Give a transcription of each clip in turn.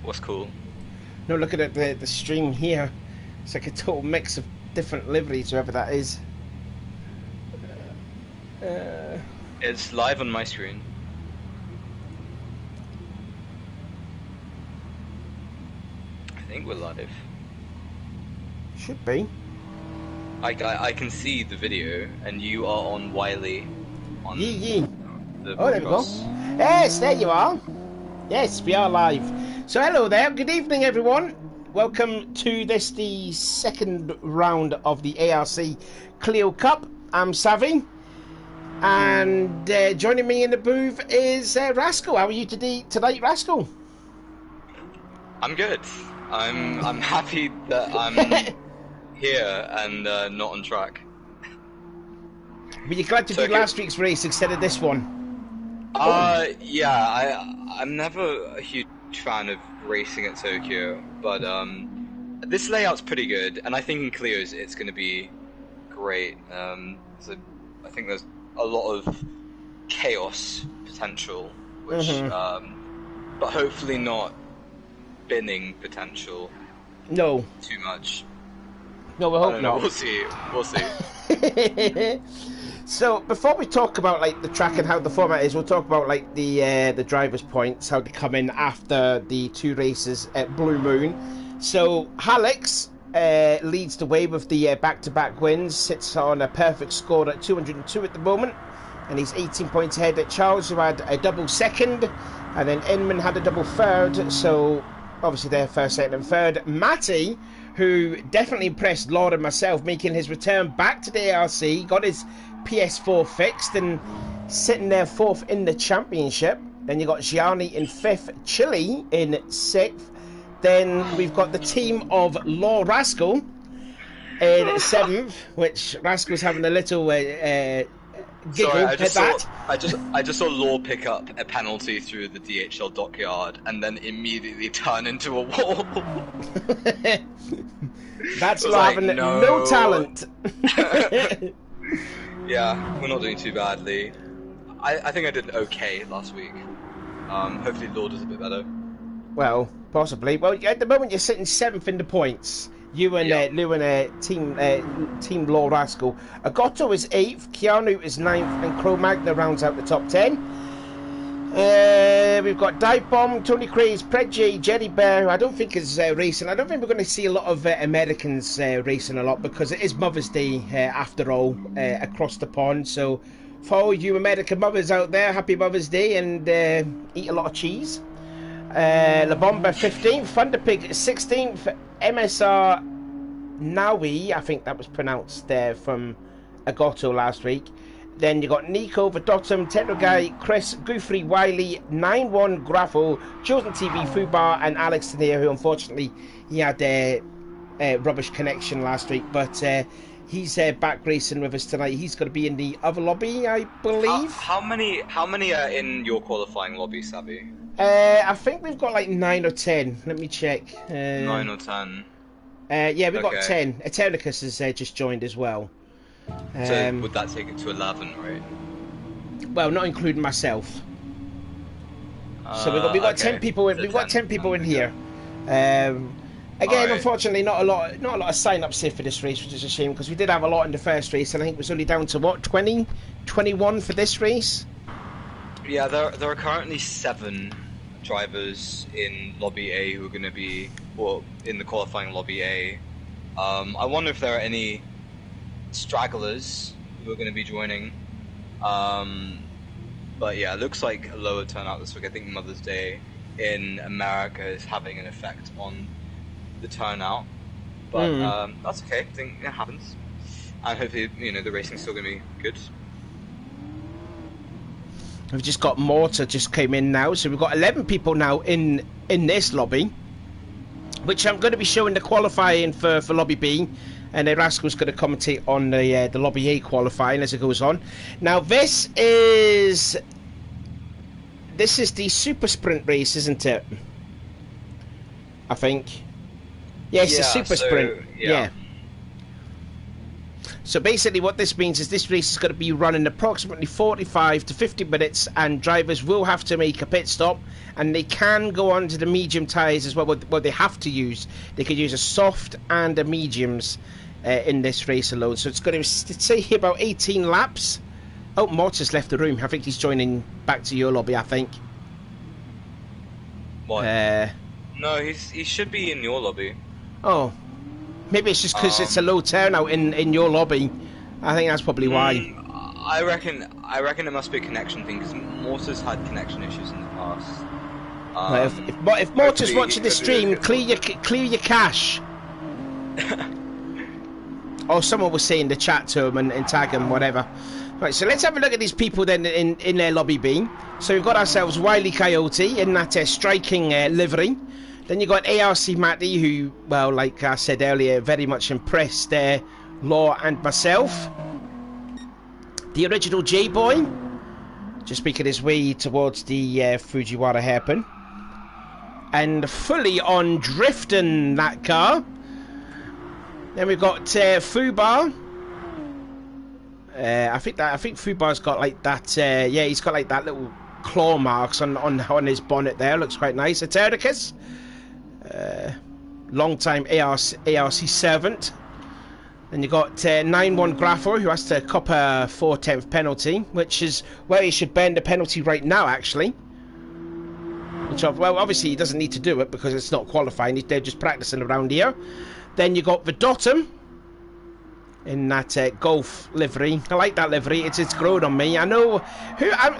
What's cool? No, look at the stream here. It's like a total mix of different liveries, whoever that is. It's live on my screen. I think we're live. Should be. I can see the video, and you are on Wiley. On Yee. The Oh, there we go. Yes, there you are. Yes, we are live. So hello there. Good evening, everyone. Welcome to the second round of the ARC Clio Cup. I'm Savvy. And joining me in the booth is Rascal. How are you tonight, Rascal? I'm good. I'm happy that I'm here and not on track. Were you glad to do last week's race instead of this one? Yeah, I'm never a huge fan of racing at Tokyo, but this layout's pretty good, and I think in Clio's it's going to be great. So I think there's a lot of chaos potential, which, but hopefully not binning potential. No. Too much. No, we hope not. We'll see. We'll see. So before we talk about like the track and how the format is, we'll talk about like the drivers' points, how they come in after the two races at Blue Moon. So Alex leads the way with the back-to-back wins, sits on a perfect score at 202 at the moment, and he's 18 points ahead at Charles, who had a double second, and then Inman had a double third. So obviously they're first, second, and third. Matty, who definitely impressed Lord and myself, making his return back to the ARC, got his PS4 fixed and sitting there fourth in the championship. Then you got Gianni in fifth, Chile in sixth. Then we've got the team of Law Rascal in seventh, which Rascal's having a little giggle. Sorry, I just saw Law pick up a penalty through the DHL dockyard and then immediately turn into a wall. That's Law having no talent. Yeah, we're not doing too badly. I think I did okay last week. Hopefully Law does a bit better. Well, possibly. Well, at the moment you're sitting seventh in the points. You and Lou and Team Law Rascal. Agotto is 8th, Keanu is 9th, and Cro Magna rounds out the top 10. We've got Dive Bomb, Tony Craze, Predjay, Jerry Bear, who I don't think is racing. I don't think we're going to see a lot of Americans racing a lot because it is Mother's Day after all across the pond. So for all you American mothers out there, happy Mother's Day and eat a lot of cheese. La Bomba 15th, Thunderpig 16th, MSR Nawi, I think that was pronounced there from Agotto last week. Then you got Nico, Vadotum, Techno Guy, Chris, Goofrey, Wiley, 91 Graffle, Chosen TV, Fubar, and Alex Tenier, who unfortunately he had a rubbish connection last week, but he's back racing with us tonight. He's going to be in the other lobby, I believe. How many are in your qualifying lobby, Savvy? I think we've got like 9 or 10. Let me check. 9 or 10. Yeah, we've got 10. Eternicus has just joined as well. So would that take it to 11, right? Well, not including myself. So we've got 10 people. We've got 10 people in here. Again, unfortunately, not a lot of sign-ups here for this race, which is a shame because we did have a lot in the first race, and I think it was only down to what 20, 21 for this race. Yeah, there are currently 7 drivers in Lobby A who are going to be, or in the qualifying Lobby A. I wonder if there are any stragglers who are going to be joining. But yeah, it looks like a lower turnout this week. I think Mother's Day in America is having an effect on the turnout. But that's okay. I think it happens. And hopefully, the racing's still going to be good. We've just got Mortar just came in now, so we've got 11 people now in this lobby, which I'm going to be showing the qualifying for Lobby B, and Rascal's going to commentate on the Lobby A qualifying as it goes on. Now this is the Super Sprint race, isn't it? I think. Yeah, it's the Super Sprint. Yeah. So basically what this means is this race is going to be running approximately 45 to 50 minutes, and drivers will have to make a pit stop, and they can go on to the medium tyres as well. What they have to use, they could use a soft and a mediums in this race alone. So it's going to say here about 18 laps. Oh, Mortis left the room. I think he's joining back to your lobby, I think. What? No, he should be in your lobby. Oh. Maybe it's just because it's a low turnout in your lobby. I think that's probably why. I reckon it must be a connection thing, because Mortis had connection issues in the past. If Mortis watching the stream, clear your cache. Or someone was saying to chat to him and tag him, whatever. Right, so let's have a look at these people then in their lobby B. So we've got ourselves Wily Coyote in that striking livery. Then you got ARC Matty, who, well, like I said earlier, very much impressed Law and myself. The original J-Boy, just making his way towards the Fujiwara hairpin. And fully on drifting that car. Then we've got Fubar. I think Fubar's got like that. Yeah, he's got like that little claw marks on his bonnet there. Looks quite nice. Etericus. Long time ARC servant. Then you got 9-1 Graffer, who has to cop a 4/10 penalty, which is where he should bend the penalty right now, actually. Which, well, obviously he doesn't need to do it because it's not qualifying. They're just practicing around here. Then you got the Dotum in that golf livery. I like that livery. It's grown on me. I know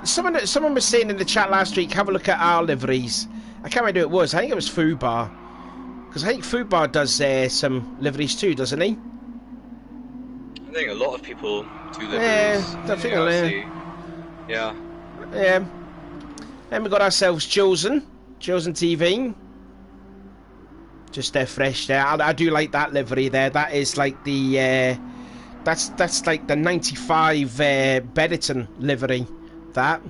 someone was saying in the chat last week, have a look at our liveries. I can't remember who it was. I think it was Fubar. Because I think Fubar does some liveries too, doesn't he? I think a lot of people do liveries. Yeah, I think yeah. Yeah. Then we got ourselves Chosen TV. Just fresh there. I do like that livery there. That is like the that's like the 95 Benetton livery. That.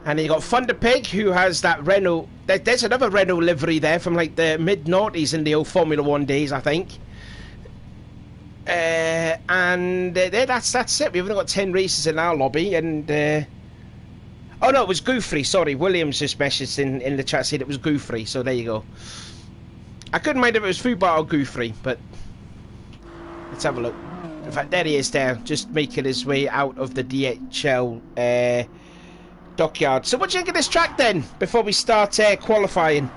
And you got Thunder Pig, who has that Renault. There's another Renault livery there from like the mid-noughties in the old Formula 1 days, I think. And that's it. We've only got 10 races in our lobby. And oh no, it was Goofrey. Sorry, Williams just messaged in the chat saying it was Goofrey. So there you go. I couldn't mind if it was Fubar or Goofrey, but let's have a look. In fact, there he is there, just making his way out of the DHL dockyard. So what do you think of this track then, before we start qualifying?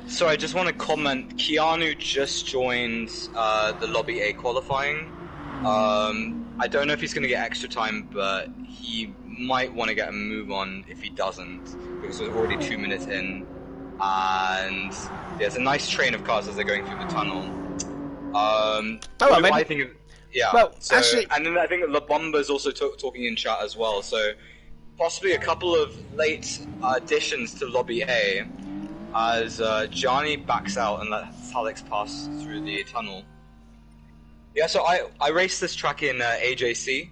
Sorry, I just want to comment, Keanu just joined the Lobby A qualifying. I don't know if he's going to get extra time, but he might want to get a move on if he doesn't, because we're already 2 minutes in. And there's a nice train of cars as they're going through the tunnel. I think, yeah. Well, so, actually, and then I think La Bomba's also talking in chat as well. So possibly a couple of late additions to Lobby A, as Gianni backs out and lets Alex pass through the tunnel. Yeah, so I raced this track in AJC.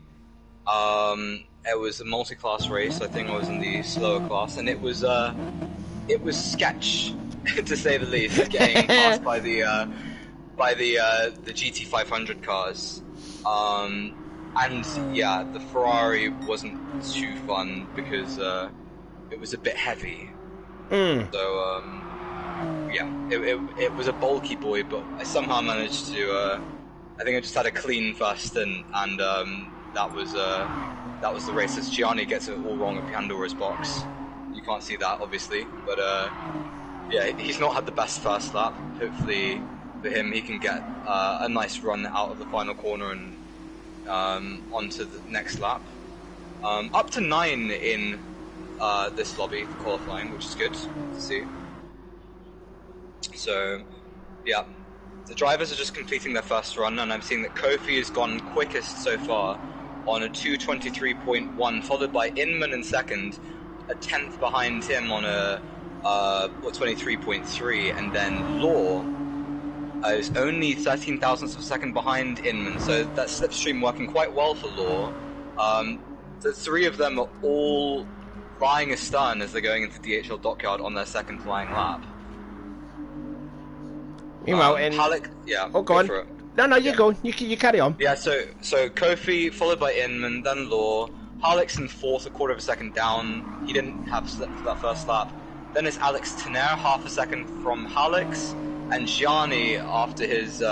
It was a multi-class race. I think I was in the slower class, and it was sketch, to say the least, getting passed by the GT500 cars. And yeah, the Ferrari wasn't too fun because it was a bit heavy. So yeah, it was a bulky boy, but I somehow managed to. I think I just had a clean first, and that was the race. As Gianni gets it all wrong at Pandora's box. You can't see that, obviously, but yeah, he's not had the best first lap. Hopefully, for him, he can get a nice run out of the final corner and onto the next lap. Up to 9 in this lobby for qualifying, which is good to see. So, yeah, the drivers are just completing their first run, and I'm seeing that Kofi has gone quickest so far on a 2:23.1, followed by Inman in second, a 10th behind him on a 23.3, and then Law is only 13 thousandths of a second behind Inman, so that slipstream working quite well for Law. The three of them are all flying astern as they're going into DHL dockyard on their second flying lap. Meanwhile, Halleck, yeah, go on. for it. No, no, you Yeah. go. You carry on. Yeah, so Kofi, followed by Inman, then Law. Harlix in fourth, a quarter of a second down. He didn't have slip for that first lap. Then it's Alex Tener, half a second from Harlix. And Gianni, after his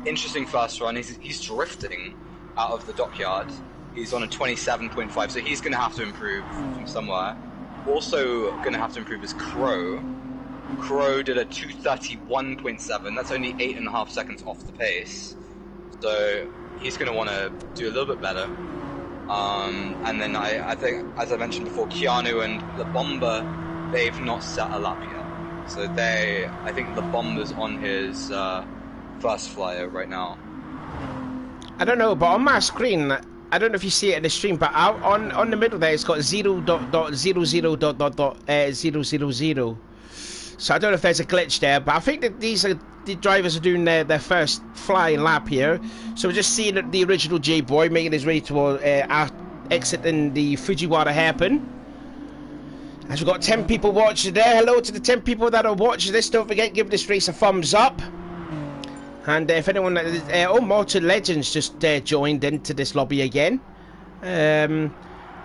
interesting first run, he's drifting out of the dockyard. He's on a 27.5, so he's going to have to improve from somewhere. Also going to have to improve is Crow. Crow did a 231.7. That's only 8.5 seconds off the pace. So he's going to want to do a little bit better. And then I think, as I mentioned before, Keanu and La Bomba, they've not set a lap yet. So I think La Bomba's on his first flyer right now. I don't know, but on my screen, I don't know if you see it in the stream, but out on the middle there, it's got 0.00.000. So I don't know if there's a glitch there, but I think that the drivers are doing their first flying lap here. So we're just seeing the original J-Boy making his way toward exiting the Fujiwara hairpin. As we've got 10 people watching there. Hello to the 10 people that are watching this. Don't forget, give this race a thumbs up. And if anyone, Mortal Legends just joined into this lobby again.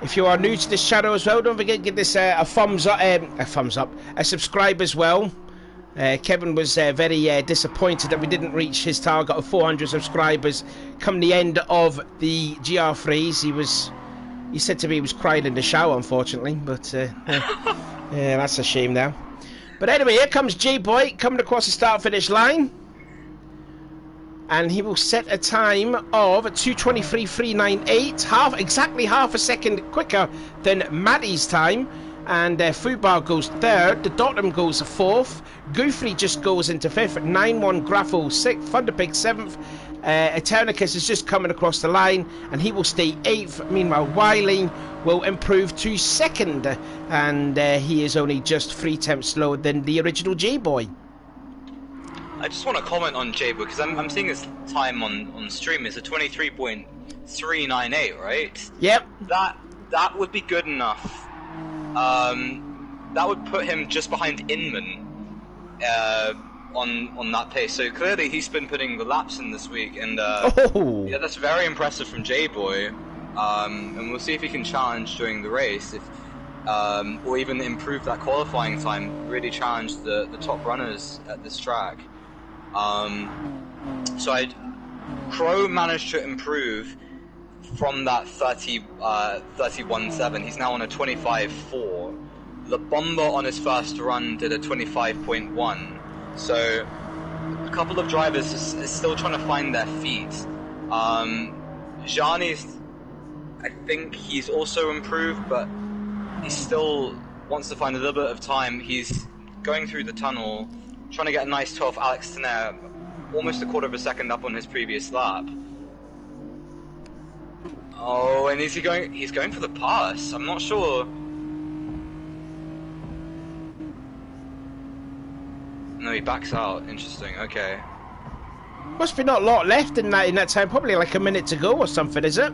If you are new to this channel as well, don't forget to give this a thumbs up, a subscribe as well. Kevin was very disappointed that we didn't reach his target of 400 subscribers come the end of the GR3s. He said to me he was crying in the shower, unfortunately, but yeah, that's a shame now. But anyway, here comes J-Boy coming across the start-finish line. And he will set a time of 2:23.398, exactly half a second quicker than Maddie's time. And Fubar goes third, the Dotum goes fourth, Goofy just goes into fifth, 9-1 Graffle sixth, Thunderpig seventh, Eternicus is just coming across the line, and he will stay eighth. Meanwhile, Wiley will improve to second, and he is only just 3 tenths slower than the original J-Boy. I just want to comment on J-Boy, because I'm seeing his time on stream is a 23.398, right? Yep. That would be good enough. That would put him just behind Inman on that pace. So clearly he's been putting the laps in this week, and yeah, that's very impressive from J-Boy. And we'll see if he can challenge during the race, or even improve that qualifying time. Really challenge the top runners at this track. Crow managed to improve from that 31.7. He's now on a 25.4. La Bomba on his first run did a 25.1. So a couple of drivers is still trying to find their feet. Gianni's, I think he's also improved, but he still wants to find a little bit of time. He's going through the tunnel, trying to get a nice 12th. Alex Tener, almost a quarter of a second up on his previous lap. Oh, and is he going? He's going for the pass. I'm not sure. No, he backs out. Interesting. Okay. Must be not a lot left in that time. Probably like a minute to go or something, is it?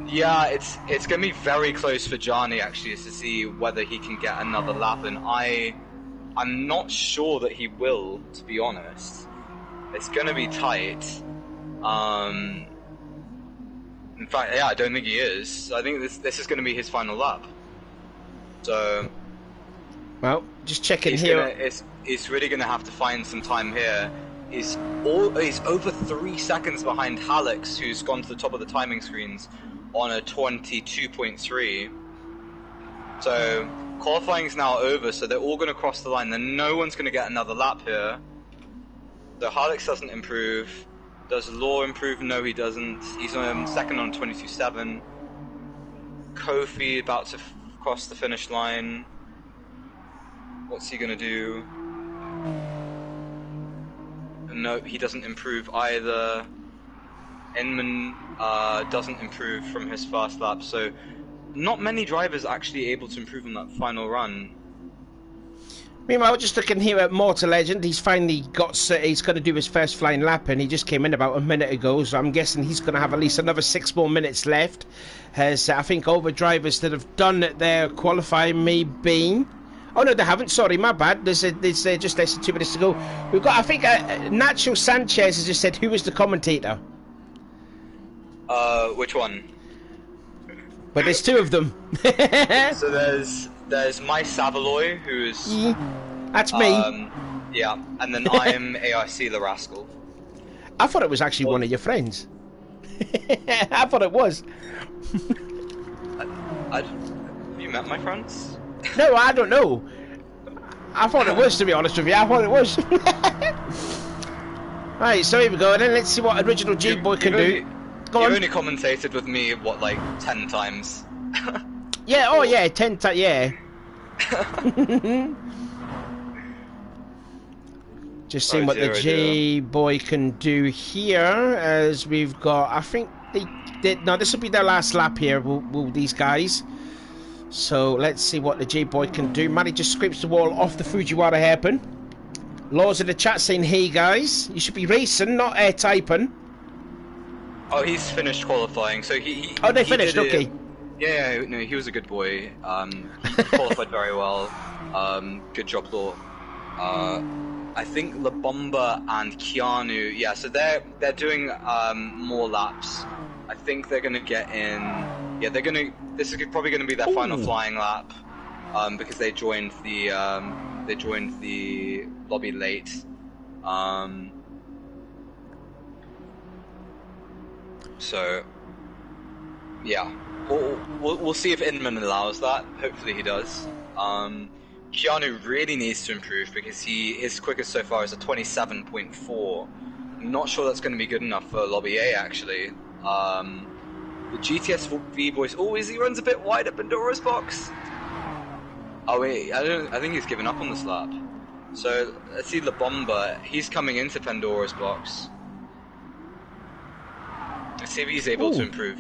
Yeah, it's going to be very close for Gianni actually, to see whether he can get another lap, and I'm not sure that he will, to be honest. It's going to be tight. In fact, yeah, I don't think he is. I think this is going to be his final lap. So, well, just checking here. He's really going to have to find some time here. He's over 3 seconds behind Hallex, who's gone to the top of the timing screens on a 22.3. So qualifying is now over, so they're all going to cross the line. Then no one's going to get another lap here. So Hallex doesn't improve. Does Law improve? No, he doesn't. He's on second on 22.7. Kofi about to cross the finish line. What's he going to do? No, he doesn't improve either. Inman doesn't improve from his first lap, so not many drivers actually able to improve on that final run. Meanwhile, just looking here at Mortal Legend, he's finally he's going to do his first flying lap, and he just came in about a minute ago, so I'm guessing he's going to have at least another 6 more minutes left, as I think all the drivers that have done their qualifying may be... Oh no, they haven't. Sorry, my bad. There's just less than 2 minutes to go. We've got, I think, Nacho Sanchez has just said, "Who was the commentator?" Which one? But there's two of them. So there's My Savaloy, who's That's me. yeah, and then I'm ARC the Rascal. I thought it was actually one of your friends. I thought it was. Have you met my friends? No, I don't know. I thought it was, to be honest with you. I thought it was. Right, so here we go. And then let's see what original G-Boy can do. Go on. You only commentated with me, what, like 10 times? Yeah, oh yeah, 10 times, yeah. Just seeing what the J-Boy can do here, as we've got, I think, no, this will be their last lap here, will these guys. So let's see what the J-Boy can do. Matty just scrapes the wall off the Fujiwara hairpin. Laws in the chat saying, hey guys, you should be racing, not typing. Oh, he's finished qualifying, so he oh, they finished, okay. Yeah, no, he was a good boy. He qualified very well. Good job, Law. I think La Bomba and Keanu, yeah, so they're doing more laps. I think they're gonna get in. Yeah, this is probably gonna be their final flying lap, because they joined the lobby late. So, yeah, we'll see if Inman allows that. Hopefully he does. Keanu really needs to improve because his quickest so far is a 27.4. I'm not sure that's going to be good enough for Lobby A actually. The GTS V boys. Oh, he runs a bit wide at Pandora's box. Oh wait, I think he's given up on this lap. So let's see La Bomba. He's coming into Pandora's box. Let's see if he's able to improve.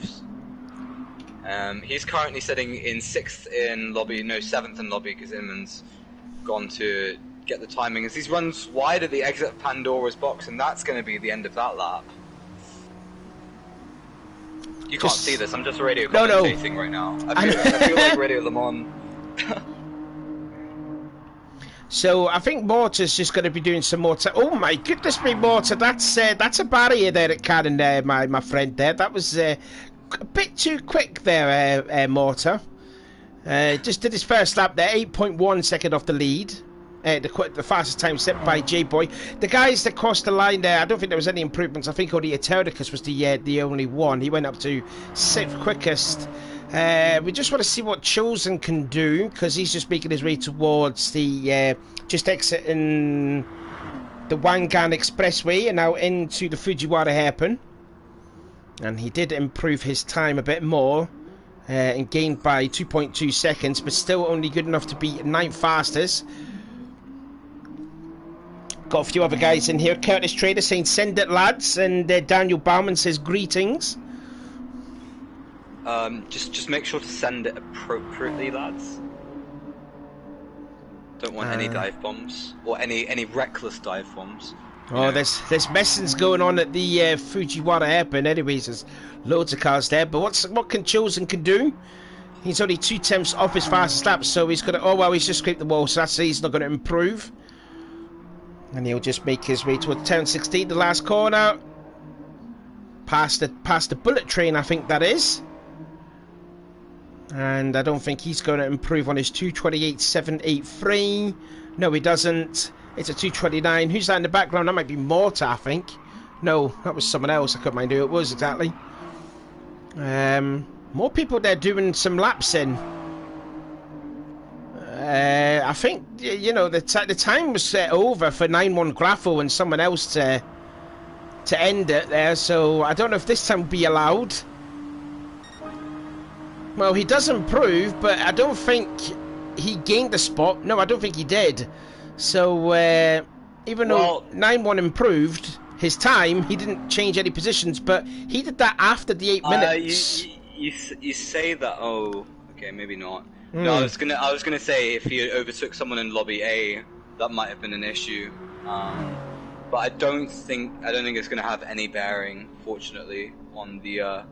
He's currently sitting in 6th in lobby, no 7th in lobby because Inman's gone to get the timing as he runs wide at the exit of Pandora's box, and that's going to be the end of that lap. You can't see this, I'm just radio commentating right now. I feel like Radio Le Mans. So I think Mortar's just going to be doing some more. Oh my goodness me, Mortar! That's a barrier there at Karen there, my friend there. That was a bit too quick there, Mortar. Just did his first lap there, 8.1 second off the lead. The fastest time set by J-Boy. The guys that crossed the line there, I don't think there was any improvements. I think only Eternicus was the only one. He went up to 6th quickest. We just want to see what Chosen can do, because he's just making his way towards the just exiting the Wangan Expressway and now into the Fujiwara hairpin. And he did improve his time a bit more and gained by 2.2 seconds, but still only good enough to be 9th fastest. Got a few other guys in here. Curtis Trader saying send it lads, and Daniel Bauman says greetings. Just make sure to send it appropriately, lads. Don't want any dive bombs or any reckless dive bombs. Oh, there's messings going on at the Fujiwara hairpin. Anyways, there's loads of cars there. But what can Chosen can do? He's only 2/10 off his fastest lap, so he's gonna. Oh well, he's just scraped the wall, so he's not going to improve. And he'll just make his way towards turn 16, the last corner. Past the bullet train, I think that is. And I don't think he's going to improve on his 2:28.783. No, he doesn't. It's a 2:29. Who's that in the background? That might be Mortar, I think. No, that was someone else. I couldn't mind who it was exactly. More people there doing some laps in. I think, you know, the time was set over for 9-1 Grapho and someone else to end it there. So I don't know if this time will be allowed. Well, he does improve, but I don't think he gained the spot. No, I don't think he did. So, even though 9-1 improved his time, he didn't change any positions, but he did that after the 8 minutes. You say that, oh, okay, maybe not. No, I was gonna say if he overtook someone in lobby A, that might have been an issue. But I don't think it's gonna have any bearing, fortunately, on the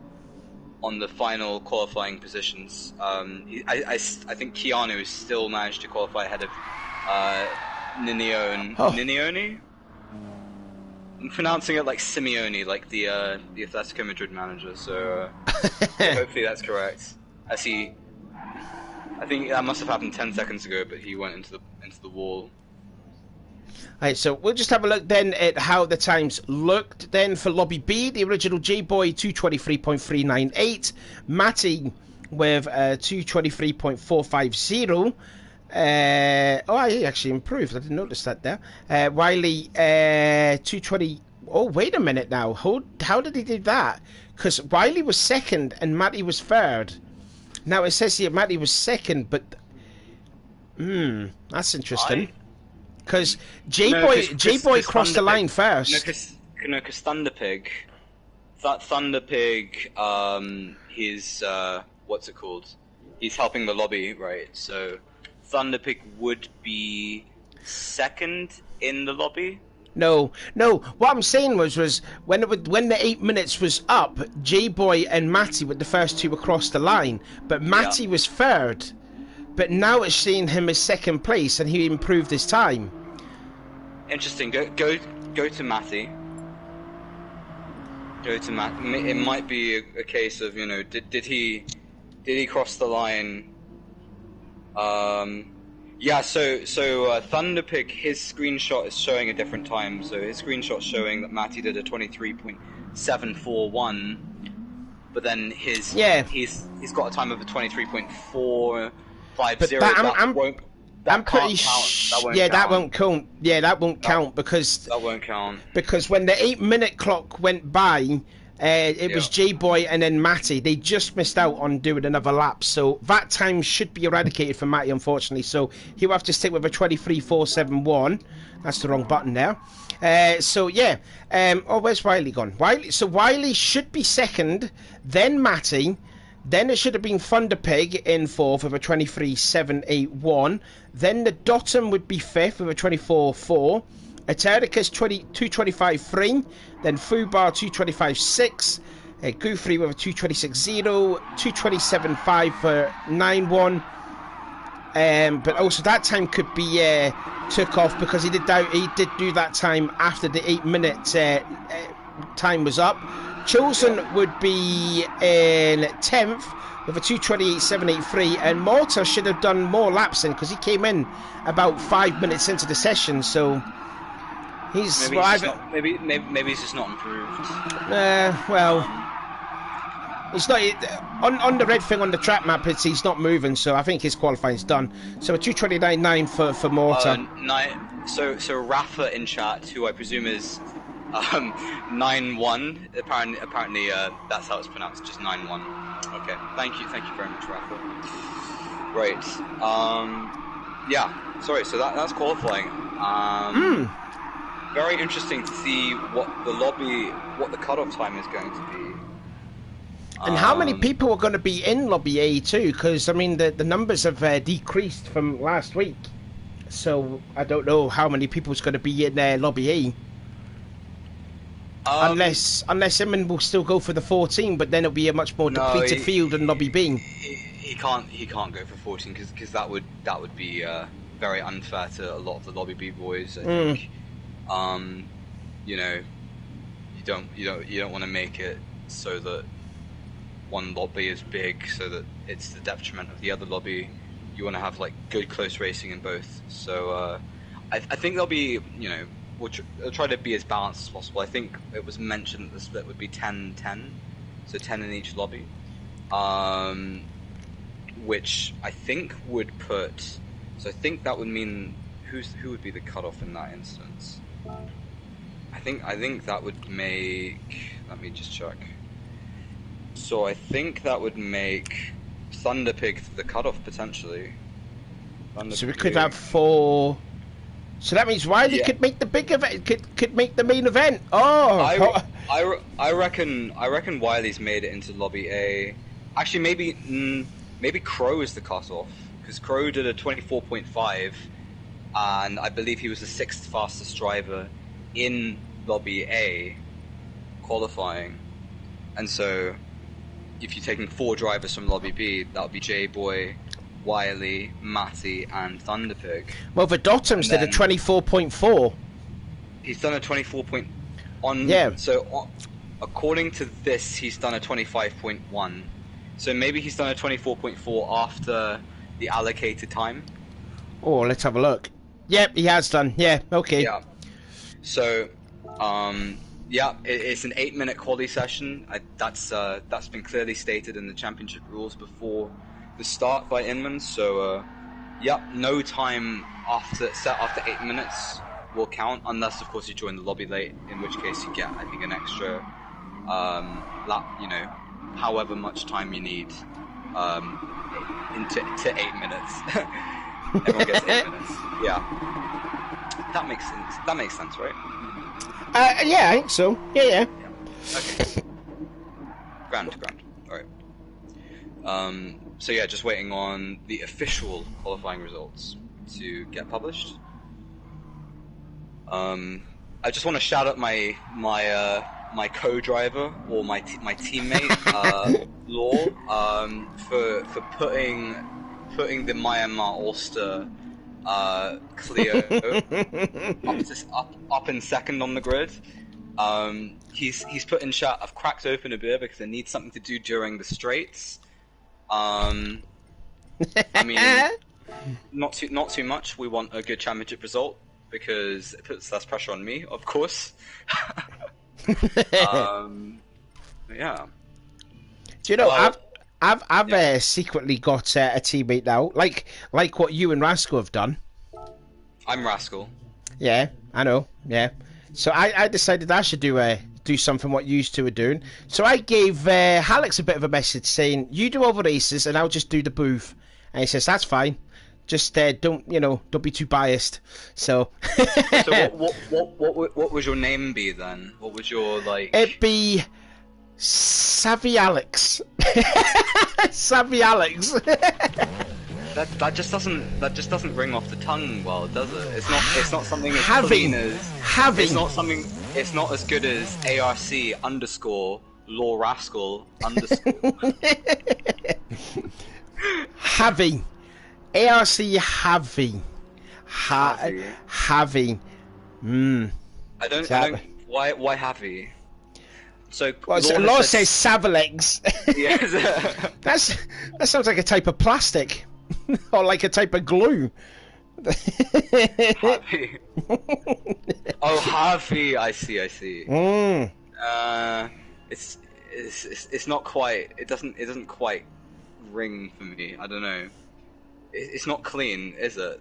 on the final qualifying positions. I think Keanu still managed to qualify ahead of Ninioni. I'm pronouncing it like Simeone, like the Atletico Madrid manager. So hopefully that's correct. I think that must have happened 10 seconds ago, but he went into the wall. Right, so we'll just have a look then at how the times looked then for Lobby B. The original J-Boy 223.398, Matty with 223.450. He actually improved. I didn't notice that there. Wiley 220. Oh, wait a minute now. How did he do that? Because Wiley was second and Matty was third. Now it says here Matty was second, but that's interesting. Because J-Boy crossed the line first. No, because Thunderpig, he's what's it called? He's helping the lobby, right? So Thunderpig would be second in the lobby. No. What I'm saying was when the 8 minutes was up, J-Boy and Matty were the first two across the line, but Matty was third. But now it's seeing him as second place, and he improved his time. Interesting. Go to Matty. Go to Matt. It might be a case of, you know, did he cross the line? Yeah. So Thunderpig, his screenshot is showing a different time. So his screenshot's showing that Matty did a 23.741, but then he's got a time of a 23.450. I'm pretty sure. That won't count. Yeah, that won't count because that won't count. Because when the 8 minute clock went by, it was J-Boy and then Matty. They just missed out on doing another lap, so that time should be eradicated for Matty, unfortunately. So he'll have to stick with a 23.471. That's the wrong button there. Where's Wiley gone? Wiley should be second, then Matty. Then it should have been Thunderpig in fourth with a 23.781. Then the Dottom would be fifth with a 24.4. Eterica's 225.3. Then Fubar 225.6. Goofrey with a 226.0. 227.5 for 9-1. But also that time could be took off because he did do that time after the 8 minute time was up. Chosen would be in 10th with a 228.783, and Mortar should have done more laps in because he came in about 5 minutes into the session, so he's maybe he's just not improved. It's not on the red thing on the track map. He's not moving, so I think his qualifying's done. So a 229.9 for Mortar. So Rafa in chat, who I presume is 9-1. Apparently, that's how it's pronounced. Just 9-1. Okay. Thank you very much, Rafa. Right. Yeah. Sorry. So that's qualifying. Very interesting to see what the cutoff time is going to be. And how many people are going to be in Lobby A too? Because I mean, the numbers have decreased from last week, so I don't know how many people is going to be in Lobby A. Unless Emin will still go for the 14, but then it'll be a much more depleted field than Lobby B. He can't go for 14 because that would be very unfair to a lot of the Lobby B boys. I think. You know, you don't want to make it so that one lobby is big so that it's the detriment of the other lobby. You want to have like good close racing in both. So I think there'll be, you know, we'll try to be as balanced as possible. I think it was mentioned that the split would be 10-10, so 10 in each lobby, which I think would put. So I think that would mean who would be the cutoff in that instance. I think that would make. Let me just check. So I think that would make Thunderpig the cutoff potentially. So we could have 4. So that means Wiley could make the big event. Could make the main event. Oh, I reckon Wiley's made it into Lobby A. Actually, maybe Crow is the cutoff because Crow did a 24.5, and I believe he was the 6th fastest driver in Lobby A qualifying, and so if you're taking 4 drivers from Lobby B, that would be J-Boy, Wiley, Matty, and Thunderpig. Well, the Dotums did a 24.4. He's done a 24 point on. Yeah. So according to this, he's done a 25.1. So maybe he's done a 24.4 after the allocated time. Oh, let's have a look. Yep, he has done. Yeah, okay. Yeah. So, yeah, it's an 8-minute quali session. That's been clearly stated in the championship rules before the start by Inman. So, yeah, no time after 8 minutes will count, unless of course you join the lobby late, in which case you get, I think, an extra lap. You know, however much time you need into 8 minutes. Everyone gets 8 minutes. Yeah, that makes sense. That makes sense, right? Yeah, I think so. Yeah. Okay. Grand. All right. So yeah, just waiting on the official qualifying results to get published. I just want to shout out my co-driver or my teammate Law for putting the Myanmar Ulster Clio up in second on the grid. He's put in chat, I've cracked open a beer because I need something to do during the straights. I mean, not too much. We want a good championship result because it puts less pressure on me, of course. Yeah. Do you know, I've secretly got a teammate now, like what you and Rascal have done. I'm Rascal. Yeah, I know. Yeah. So I decided I should do something what you two are doing. So I gave Alex a bit of a message saying, you do all the races and I'll just do the booth. And he says, that's fine. Just don't be too biased. So. So what would your name be then? What was your like? It'd be Savvy Alex. Savvy Alex. That just doesn't ring off the tongue well, does it? It's not something as having clean as it's not as good as ARC underscore Law Rascal underscore. Having ARC having having. I don't. Why Havy? So Law says Savalegs. Yes. That sounds like a type of plastic, or like a type of glue. Havy. Oh, Havy. I see. It's not quite. It doesn't quite ring for me. I don't know. It's not clean, is it?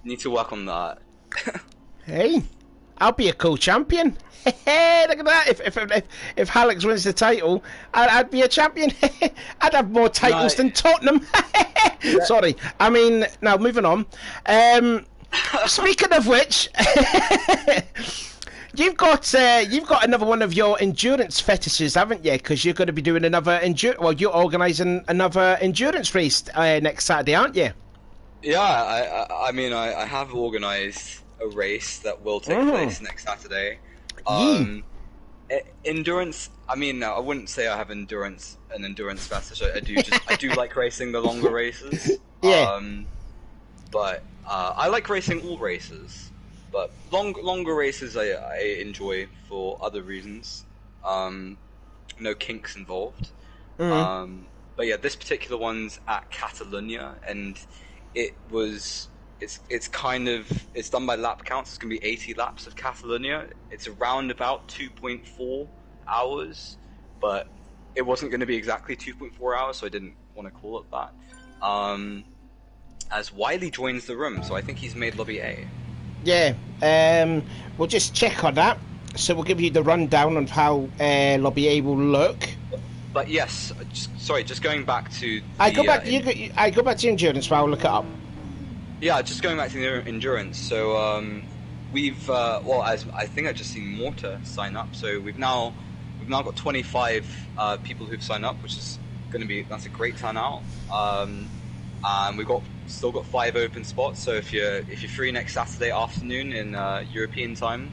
Need to work on that. Hey, I'll be a co-champion. Hey, look at that! If Alex wins the title, I'd be a champion. I'd have more titles than Tottenham. Sorry, I mean, now moving on. Speaking of which, you've got another one of your endurance fetishes, haven't you? Because you're going to be doing another you're organising another endurance race next Saturday, aren't you? Yeah, I mean, I have organised a race that will take place next Saturday. Endurance. I mean, I wouldn't say I have an endurance fetish. I do like racing the longer races. Yeah. But I like racing all races. But longer races I enjoy for other reasons. No kinks involved. But yeah, this particular one's at Catalunya, and it's done by lap counts. It's gonna be 80 laps of Catalunya. It's around about 2.4 hours, but it wasn't going to be exactly 2.4 hours, so I didn't want to call it that. As Wiley joins the room, so I think he's made lobby A. Yeah, we'll just check on that. So we'll give you the rundown of how lobby A will look. But yes, just going back to I go back to endurance, while I'll look it up. Yeah, just going back to the endurance. So we've as I think I've just seen Morta sign up. So we've now got 25 people who've signed up, which is that's a great turnout. And we've still got 5 open spots. So if you're free next Saturday afternoon in European time,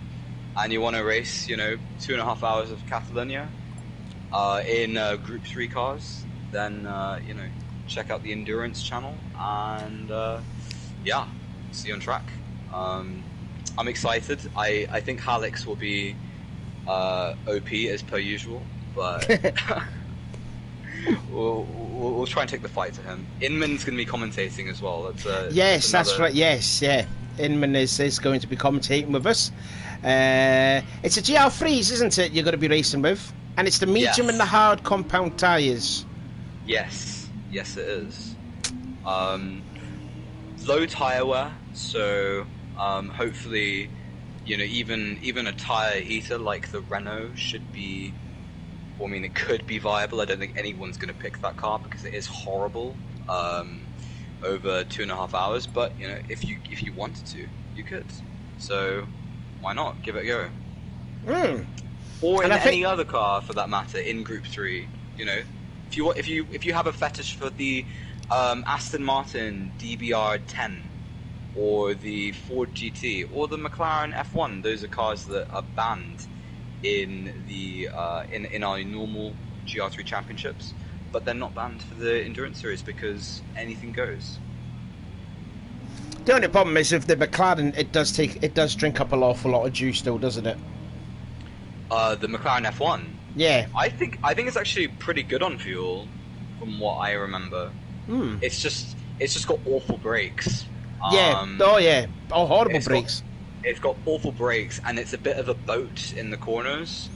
and you want to race, 2.5 hours of Catalunya, in Group 3 cars, then check out the Endurance channel, and yeah, see you on track. I'm excited. I think Halix will be OP as per usual, but we'll try and take the fight to him. Inman's going to be commentating as well. That's right. Yes, yeah. Inman is going to be commentating with us. It's a GR3s, isn't it? You're going to be racing with, and it's the medium and the hard compound tyres. Yes, it is. Low tyre wear, so hopefully, even a tyre eater like the Renault should be. Well, I mean, it could be viable. I don't think anyone's going to pick that car because it is horrible over 2.5 hours. But if you wanted to, you could. So why not give it a go? Or in any other car for that matter, in Group 3. If you have a fetish for the Aston Martin DBR10 or the Ford GT or the McLaren F1, those are cars that are banned in the in our normal GR3 championships, but they're not banned for the endurance series because anything goes. The only problem is with the McLaren, it does drink up an awful lot of juice, though, doesn't it? The McLaren F1. Yeah. I think it's actually pretty good on fuel, from what I remember. It's just got awful brakes. Yeah. Horrible brakes. It's got awful brakes, and it's a bit of a boat in the corners.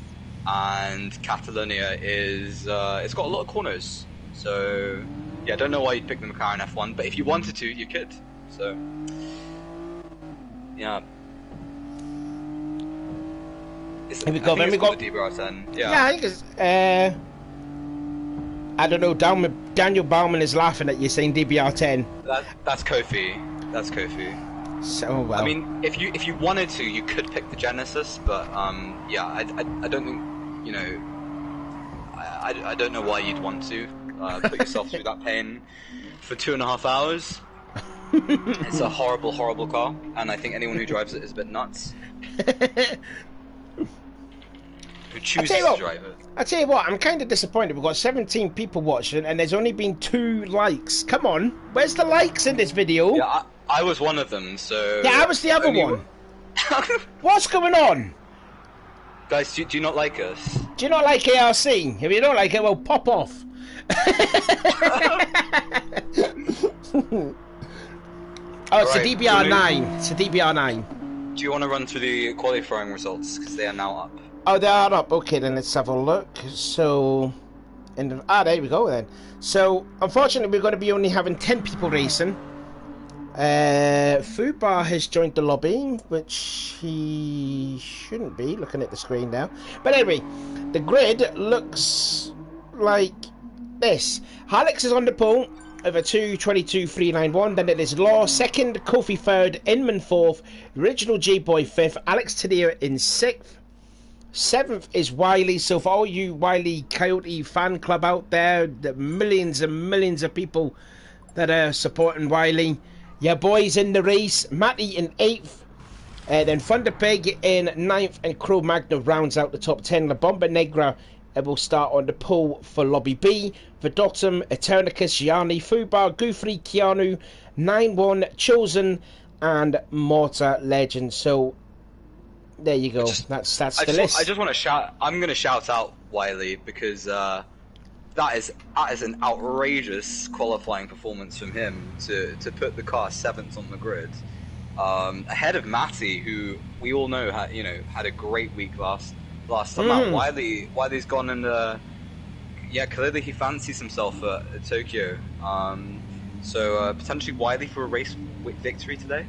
And Catalonia is it's got a lot of corners. So yeah, I don't know why you'd pick the McLaren F1, but if you wanted to, you could. So yeah. Here we go. Then we got the DBR10. Yeah, I think it's. I don't know. Daniel Bauman is laughing at you saying DBR10. That's Kofi. That's Kofi. So well. I mean, if you wanted to, you could pick the Genesis, but yeah, I don't think I don't know why you'd want to put yourself through that pain for 2.5 hours. It's a horrible, horrible car, and I think anyone who drives it is a bit nuts. Who chooses to drive it. I tell you what, I'm kind of disappointed. We've got 17 people watching, and there's only been 2 likes. Come on, where's the likes in this video? Yeah, I was one of them, so... Yeah, I was the other one. What's going on? Guys, do you not like us? Do you not like ARC? If you don't like it, well, pop off. Oh, it's a DBR9. It's a DBR9. Do you want to run through the qualifying results? Because they are now up. Oh, they are up. Okay, then let's have a look. So... there we go, then. So, unfortunately, we're going to be only having 10 people racing. Fubar has joined the lobby, which he shouldn't be, looking at the screen now. But anyway, the grid looks like this. Halix is on the pole of a 2:22.391. Then it is Law second, Kofi third, Inman fourth, Original J-Boy fifth, Alex Tadeo in sixth. 7th is Wiley. So for all you Wiley Coyote fan club out there, the millions and millions of people that are supporting Wiley, your boys in the race. Matty in 8th, then Thunderpig in 9th, and Crow Magna rounds out the top 10. La Bomba Negra will start on the pole for Lobby B. Verdotum, Eternicus, Gianni, Fubar, Goofrey, Keanu, 9-1, Chosen, and Mortar Legend. So there you go. That's the list. I just want to shout. I'm going to shout out Wiley because that is an outrageous qualifying performance from him to put the car 7th on the grid, ahead of Matty, who we all know had a great week last time out. Wiley's gone and clearly he fancies himself at Tokyo. So potentially Wiley for a race victory today.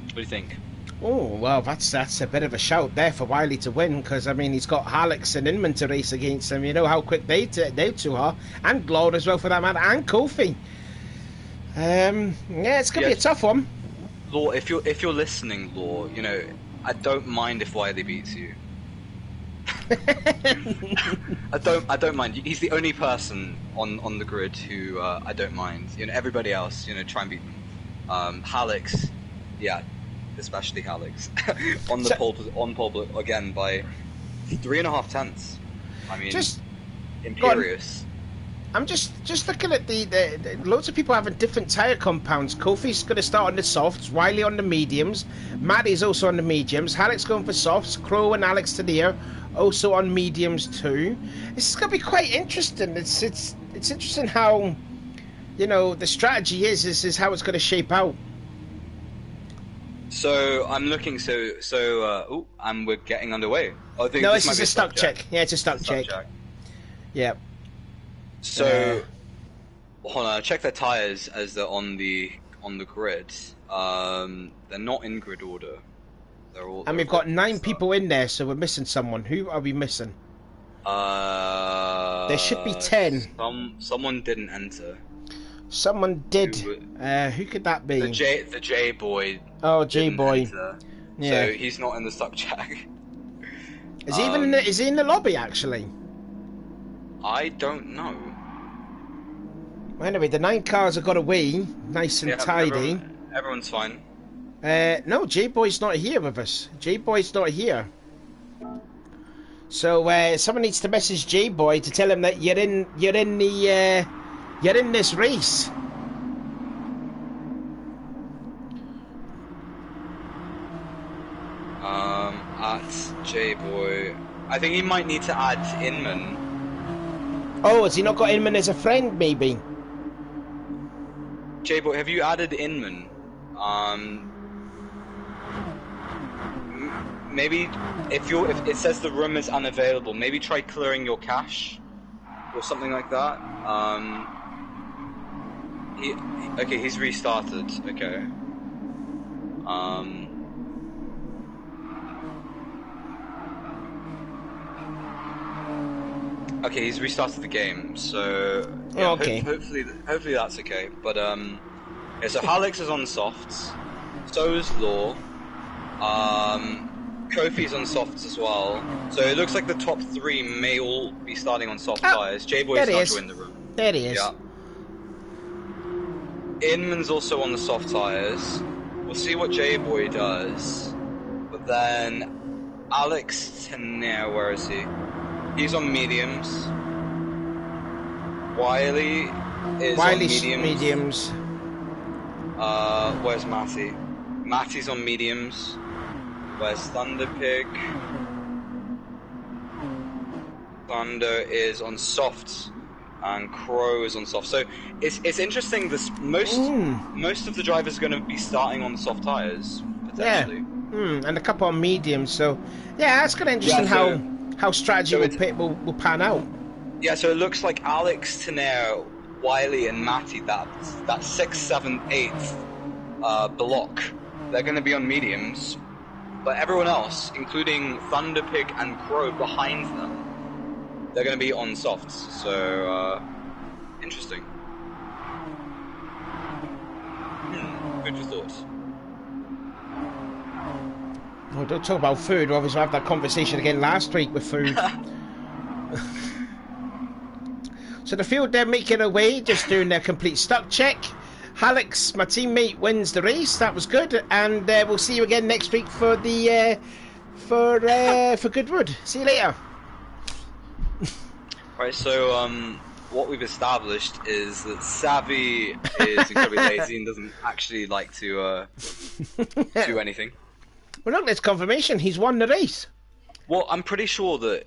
What do you think? Oh, well, that's a bit of a shout there for Wiley to win, because, I mean, he's got Halix and Inman to race against him. You know how quick they two are. And Glord as well, for that matter, and Kofi. Yeah, it's going to be a tough one. Law, if you're listening, Law, I don't mind if Wiley beats you. I don't mind. He's the only person on the grid who I don't mind. Everybody else, try and beat them. Halix, yeah. Especially Halix, on pole again by 3.5 tenths. I mean, Go on. Imperious. I'm just looking at the loads of people having different tyre compounds. Kofi's going to start on the softs, Wiley on the mediums, Matty's also on the mediums, Halleck's going for softs, Crow and Alex Tadeo also on mediums too. This is going to be quite interesting. It's interesting how, you know, the strategy is how it's going to shape out. So I'm looking. And we're getting underway. I think No, this this might is be a stock check. Yeah, it's a stock check. Yeah. So, hold on. I'll check their tires as they're on the grid. They're not in grid order. And we've got 9 people in there, so we're missing someone. Who are we missing? There should be 10. Someone didn't enter. Someone did. Who could that be? The J boy. Oh, J boy. Yeah. So he's not in the stock check. Is he even is he in the lobby actually? I don't know. Well, anyway, the 9 cars have got away, nice and tidy. Everyone's fine. No, J-Boy's not here with us. J-Boy's not here. So someone needs to message J-Boy to tell him that you're in this race. At J-Boy, I think he might need to add Inman. Oh, has he not got Inman as a friend, maybe? J-Boy, have you added Inman? Maybe if it says the room is unavailable, maybe try clearing your cache or something like that. Okay, he's restarted. Okay. Okay, he's restarted the game, so yeah, okay. Hopefully that's okay. But yeah, so Hallex is on softs, so is Law. Kofi's on softs as well. So it looks like the top 3 may all be starting on soft tires. J-Boy's not joined the room. There he is. Yeah. Inman's also on the soft tires. We'll see what J-Boy does. But then Alex Tener, where is he? He's on mediums. Wiley's on mediums. Where's Matty? Matty's on mediums. Where's Thunderpig? Thunder is on softs, and Crow is on soft. So it's interesting. Most of the drivers are going to be starting on the soft tires potentially. Yeah. And a couple on mediums. So yeah, that's kind of interesting how strategy will pan out. Yeah, so it looks like Alex, Tener, Wiley, and Matty, that 6th, 7th, 8th block, they're going to be on mediums. But everyone else, including Thunderpig and Crow behind them, they're going to be on softs. So, interesting. Food for thought. Oh, don't talk about food. We obviously had that conversation again last week with food. So the field, they're making away, just doing their complete stock check. Alex, my teammate, wins the race. That was good, and we'll see you again next week for the for Goodwood. See you later. Right. So what we've established is that Savvy is incredibly lazy and doesn't actually like to do anything. Well, look, there's confirmation. He's won the race. Well, I'm pretty sure that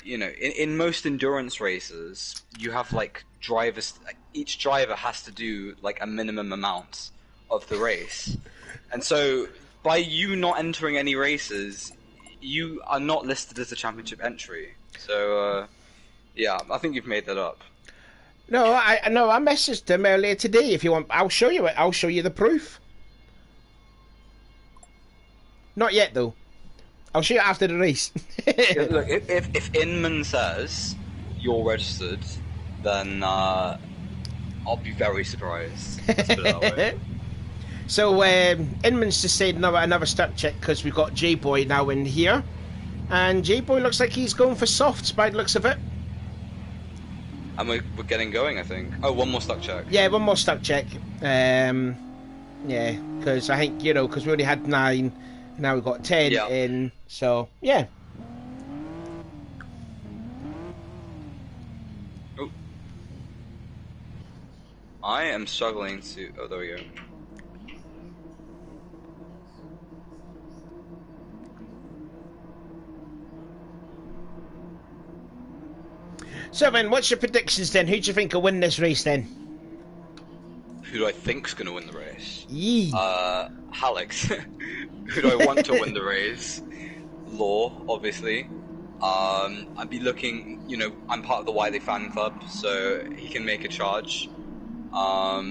in most endurance races, you have like drivers. Each driver has to do like a minimum amount of the race, and so by you not entering any races, you are not listed as a championship entry. So yeah, I think you've made that up. No, I messaged him earlier today. If you want, I'll show you it. I'll show you the proof. Not yet, though. I'll show you after the race. Yeah, look, if Inman says you're registered, then I'll be very surprised. Let's put it that way. So Inman's just said another start check because we've got J-Boy now in here, and J-Boy looks like he's going for softs by the looks of it. And we're getting going, I think. Oh, one more stock check. Yeah, one more stock check. Yeah, because I think because we only had 9. Now we've got 10 in, so yeah. I am struggling to. Oh, there we go. So then, what's your predictions then? Who do you think will win this race then? Who do I think's going to win the race? Yee. Alex. Who do I want to win the race? Law, obviously. I'd be looking, you know, I'm part of the Wiley fan club, so he can make a charge. But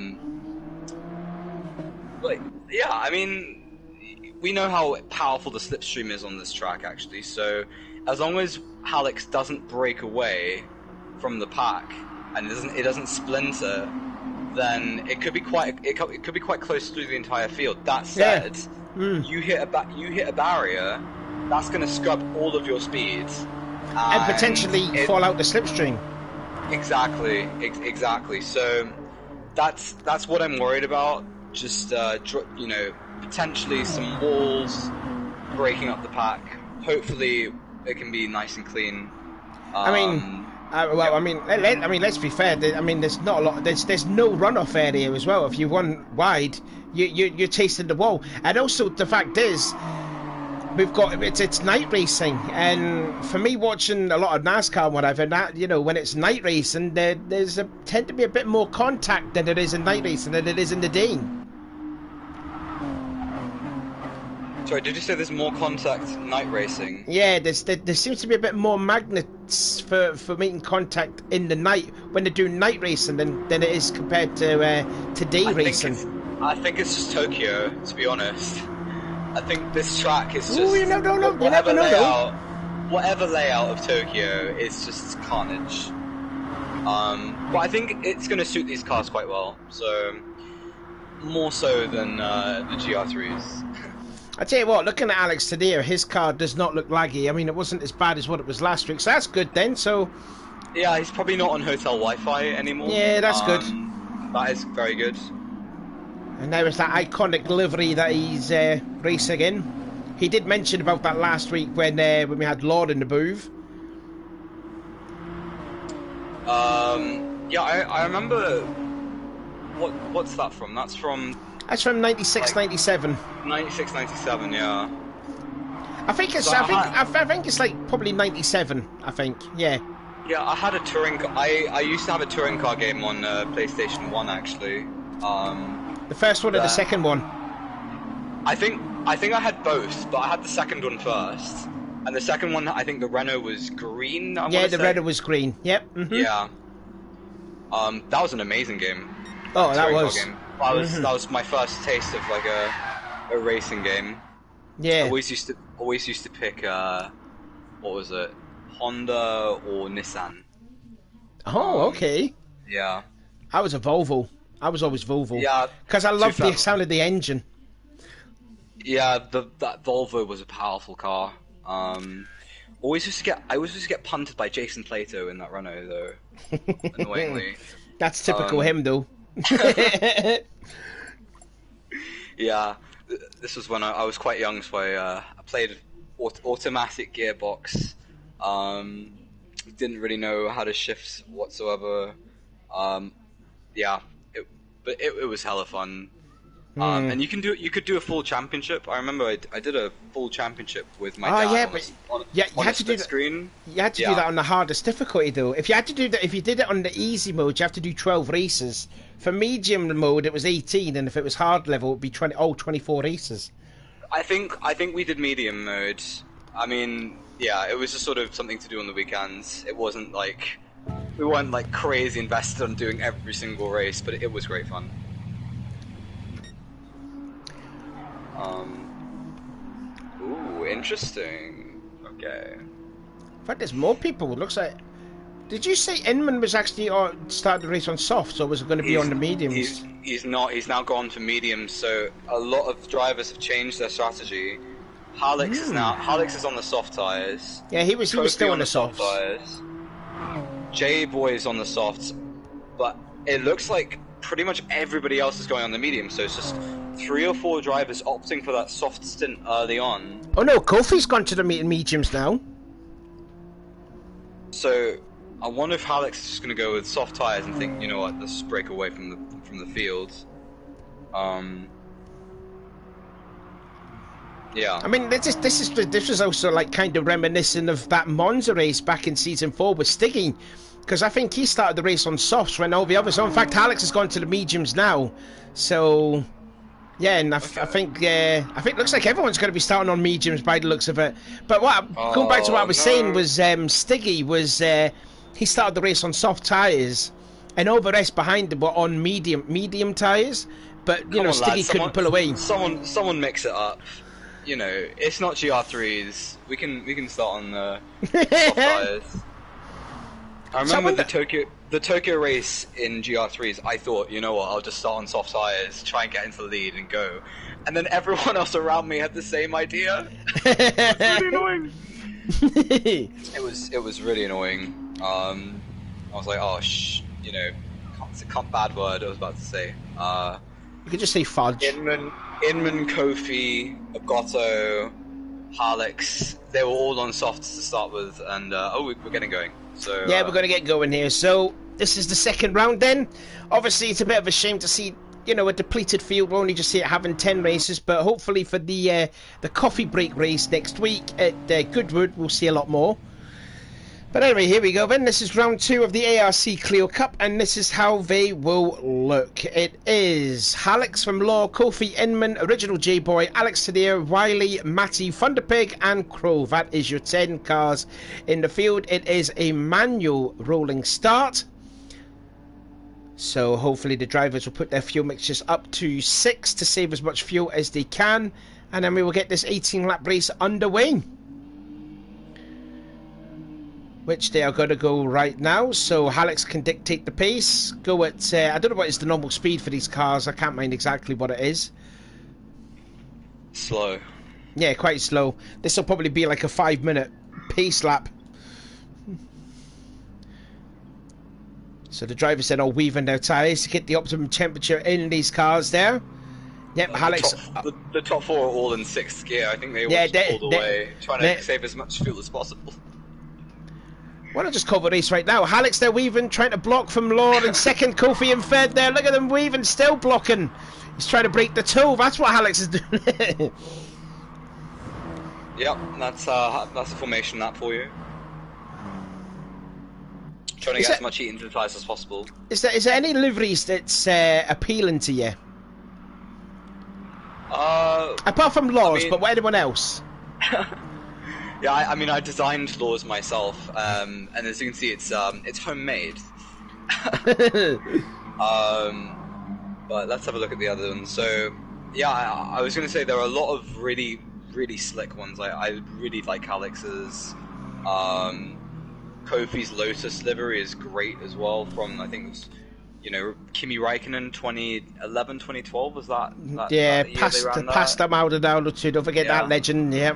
yeah, I mean, we know how powerful the slipstream is on this track, actually. So as long as Alex doesn't break away from the pack and it doesn't splinter, then it could be quite close through the entire field. That said, you hit a barrier. That's going to scrub all of your speeds and potentially fall out the slipstream. Exactly. So that's what I'm worried about. Just you know, potentially some walls breaking up the pack. Hopefully, it can be nice and clean. I mean, let's be fair. I mean, there's not a lot. There's no runoff area as well. If you run wide, you're chasing the wall. And also, the fact is, we've got it's night racing, and for me, watching a lot of NASCAR and whatever, that, you know, when it's night racing, there's tend to be a bit more contact than there is in night racing than it is in the day. Sorry, did you say there's more contact night racing? Yeah, there seems to be a bit more magnets for making contact in the night when they do night racing than it is compared to day racing. I think it's just Tokyo, to be honest. I think this track is just... Ooh, you never know. Whatever layout of Tokyo is just carnage. But I think it's going to suit these cars quite well, so more so than the GR3s. I tell you what, looking at Alex today, his car does not look laggy. I mean, it wasn't as bad as what it was last week, so that's good then. So, yeah, he's probably not on hotel Wi-Fi anymore. Yeah, that's good. That is very good. And now it's that iconic livery that he's racing in. He did mention about that last week when we had Lord in the booth. Yeah, I remember. What's that from? That's from 96, 97. 96, 97, yeah. I think it's. I think it's like probably 97. I think, yeah. Yeah, I had a touring. I used to have a touring car game on PlayStation 1 actually. The first one or the second one? I think I had both, but I had the second one first. And the second one, I think the Renault was green. Yeah, the Renault was green. Yep. Mm-hmm. Yeah. That was an amazing game. Oh, that was. Game. That was my first taste of like a racing game. Yeah. I always used to pick what was it, Honda or Nissan. Oh, okay. Yeah. I was a Volvo. I was always Volvo. Yeah. Because I loved the sound of the engine. Yeah, that Volvo was a powerful car. I always used to get punted by Jason Plato in that Renault though. Annoyingly. That's typical him though. Yeah, this was when I was quite young, so I played automatic gearbox. Didn't really know how to shift whatsoever. Yeah, but it was hella fun. And you could do a full championship. I remember I did a full championship with my dad on a split screen. You had to do that on the hardest difficulty though. If you did it on the easy mode, you have to do 12 races. For medium mode, it was 18, and if it was hard level, it would be 24 races. I think we did medium mode. I mean, yeah, it was just sort of something to do on the weekends. It wasn't like we weren't like crazy invested on doing every single race, but it was great fun. Ooh, interesting. Okay. In fact, there's more people. It looks like. Did you say Inman was actually started the race on softs, or was it going to be on the mediums? He's not. He's now gone to mediums. So a lot of drivers have changed their strategy. Alex is on the soft tires. Yeah, he was still on the softs. Tires. J-Boy is on the softs, but it looks like pretty much everybody else is going on the medium. So it's just 3 or 4 drivers opting for that soft stint early on. Oh no, Kofi's gone to the mediums now. So I wonder if Alex is just going to go with soft tires and think, you know what, let's just break away from the fields. Yeah. I mean, this was also like kind of reminiscent of that Monza race back in season 4 with Stiggy, because I think he started the race on softs when all the others. In fact, Alex has gone to the mediums now, so yeah, and I think it looks like everyone's going to be starting on mediums by the looks of it. But going back to what I was saying was Stiggy was he started the race on soft tires, and all the rest behind him were on medium tires. But you know, Stiggy couldn't pull away. Someone mix it up. You know, it's not GR3s. We can start on the soft tires. I remember the Tokyo race in GR3s. I thought, you know what, I'll just start on soft tires, try and get into the lead and go. And then everyone else around me had the same idea. It was really annoying. It was really annoying. I was like, oh you know, it's a bad word I was about to say. You could just say fudge. Inman, Kofi, Agotto, Hallex, they were all on softs to start with, and we're getting going. So yeah, we're going to get going here. So this is the second round then. Obviously, it's a bit of a shame to see, you know, a depleted field. We'll only just see it having 10 races, but hopefully for the coffee break race next week at Goodwood, we'll see a lot more. But anyway, here we go then. This is round 2 of the ARC Clio Cup, and this is how they will look. It is Hallex from Law, Kofi Inman, Original J-Boy, Alex Tadeo, Wiley, Matty, Thunderpig, and Crow. That is your 10 cars in the field. It is a manual rolling start. So hopefully the drivers will put their fuel mixtures up to 6 to save as much fuel as they can. And then we will get this 18-lap race underway, which they are going to go right now. So Hallex can dictate the pace. Go at, I don't know what is the normal speed for these cars. I can't mind exactly what it is. Slow. Yeah, quite slow. This will probably be like a 5-minute pace lap. So the drivers then are weaving their tyres to get the optimum temperature in these cars there. Yep, Hallex. The top 4 are all in 6th gear. I think they all pulled away, trying to save as much fuel as possible. Why not just call the race right now? Hallex, they're weaving, trying to block from Law in second. Kofi in third there. Look at them weaving, still blocking. He's trying to break the toe. That's what Hallex is doing. Yep, that's a formation lap for you. Trying to get as much heat into the tyres as possible. Is there any liveries that's appealing to you? Apart from Law's, but anyone else? Yeah, I mean, I designed Laws myself, and as you can see, it's homemade. But let's have a look at the other ones. So, yeah, I was going to say there are a lot of really, really slick ones. I really like Alex's. Kofi's Lotus livery is great as well. From, I think it was, you know, Kimi Räikkönen 2011, 2012 was that? Yeah, Pasta Maldonado too. Don't forget that legend. Yeah.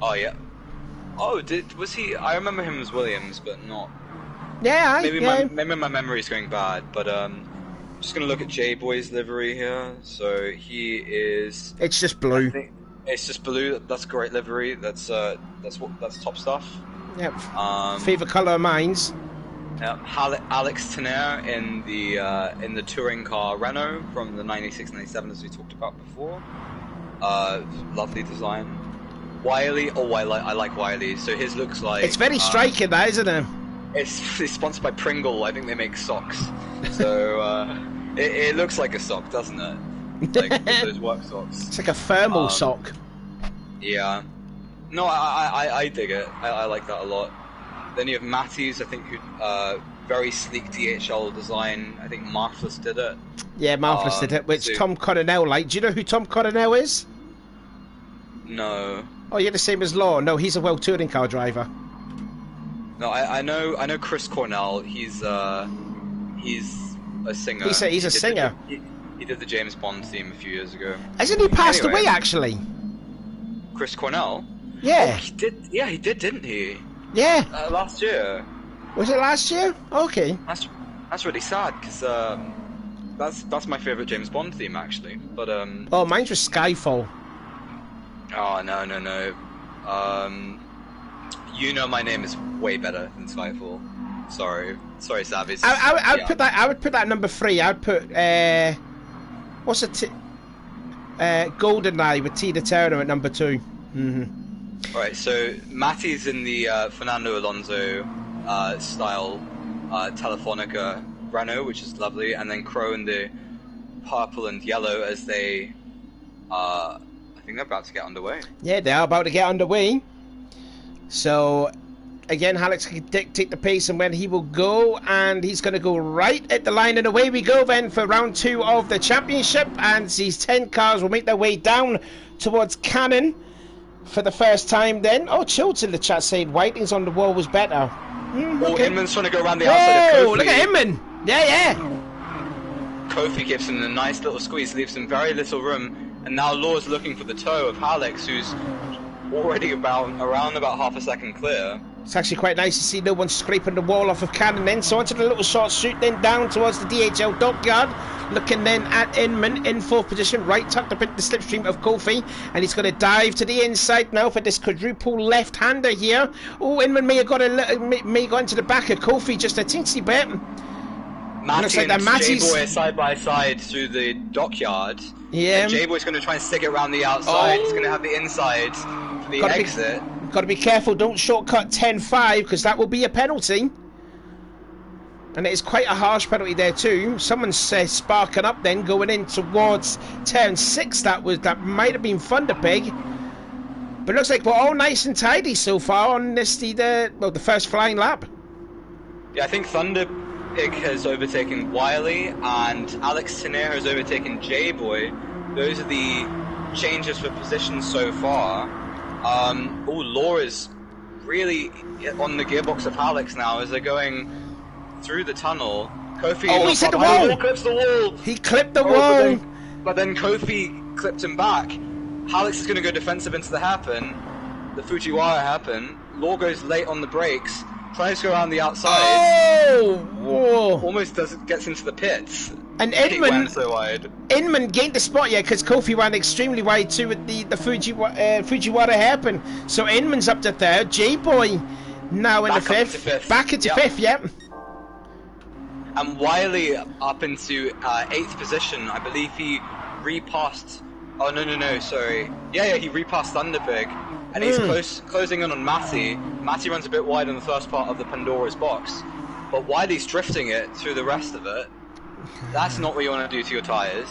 Oh yeah. Oh, was he? I remember him as Williams, but not. Yeah, maybe my memory is going bad. But just gonna look at J Boy's livery here. So he is. It's just blue. It's just blue. That's great livery. That's top stuff. Yep. Favorite color of mine's. Yep. Alex Tener in the touring car Renault from the 96-97, as we talked about before. Lovely design. Wiley, I like Wiley. So his looks like... It's very striking, that, isn't it? It's sponsored by Pringle. I think they make socks. So it looks like a sock, doesn't it? Like those work socks. It's like a thermal sock. Yeah. No, I dig it. I like that a lot. Then you have Matthews, I think, who very sleek DHL design. I think Marfless did it. Yeah, Marfless did it, which Tom Coronel like. Do you know who Tom Coronel is? No. Oh, you're the same as Law. No, he's a World Touring Car driver. No, I know Chris Cornell. He's a singer. He's a singer. He did the James Bond theme a few years ago. Hasn't he passed away, actually? Chris Cornell? Yeah. Oh, he did. Yeah, he did, didn't he? Yeah. Last year. Was it last year? Okay. That's really sad, because that's my favourite James Bond theme, actually. But oh, mine was Skyfall. Oh, no. You Know My Name is way better than Skyfall. Sorry, Savvy. I would put that. I would put that number 3. I would put what's it? GoldenEye with Tina Turner at number 2. All right, so Matty's in the Fernando Alonso style Telefonica Renault, which is lovely, and then Crow in the purple and yellow as they, I think they're about to get underway. Yeah, they are about to get underway. So, again, Alex can dictate the pace and when he will go, and he's going to go right at the line, and away we go then for round 2 of the championship, and these 10 cars will make their way down towards Cannon for the first time then. Oh, Childs in the chat saying Whiting's on the wall was better. Okay. Inman's trying to go around the outside of Kofi. Look at Inman! Yeah. Kofi gives him a nice little squeeze, leaves him very little room, and now Law's looking for the toe of Alex, who's already around about half a second clear. It's actually quite nice to see no one scraping the wall off of Cannon then. So onto the little short shoot then down towards the DHL dockyard. Looking then at Inman in 4th position, right tucked up into the slipstream of Kofi. And he's going to dive to the inside now for this quadruple left-hander here. Oh, Inman may have got into the back of Kofi just a teensy bit. Matty like and J-Boy are side by side through the dockyard. Yeah. J-Boy's going to try and stick it around the outside. He's going to have the inside for the exit. Got to be careful, don't shortcut 10-5 because that will be a penalty. And it is quite a harsh penalty there too. Someone's sparking up then going in towards turn 6. That might have been Thunderbig. But it looks like we're all nice and tidy so far on this the first flying lap. Yeah, I think Thunderbig has overtaken Wiley and Alex Tener has overtaken J-Boy. Those are the changes for positions so far. Law is really on the gearbox of Alex now as they're going through the tunnel. Kofi he hit the wall! Clips the wall! He clipped the wall! But then Kofi clipped him back. Alex is going to go defensive into the hairpin, the Fujiwara hairpin. Law goes late on the brakes, tries to go around the outside. Oh! Whoa. Almost gets into the pits. And Inman gained the spot, because Kofi ran extremely wide too with the Fujiwara hairpin. So Inman's up to 3rd. J-Boy now in the 5th. Back into 5th, yep. And Wiley up into 8th position. I believe he repassed. Oh no, sorry. Yeah, he repassed Thunderbig, and he's closing in on Matty. Matty runs a bit wide on the first part of the Pandora's box, but Wiley's drifting it through the rest of it. That's not what you want to do to your tyres.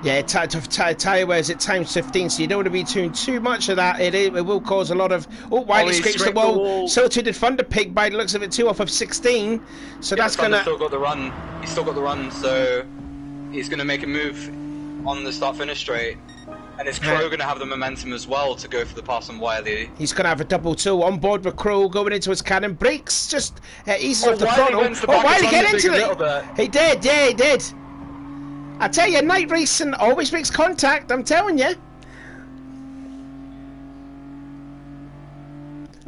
Yeah, tyre wears at times 15, so you don't want to be doing too much of that. It will cause a lot of... Oh, Wiley scrapes the wall. So too did Thunderpig by the looks of it too, off of 16. So that's going to... still got the run. He's still got the run, so he's going to make a move on the start-finish straight. And is Crow going to have the momentum as well to go for the pass on Wiley? He's going to have a double two on board with Crow going into his cannon. Brakes just eases off the throttle. Wiley get into it! He did, yeah, he did. I tell you, night racing always makes contact, I'm telling you.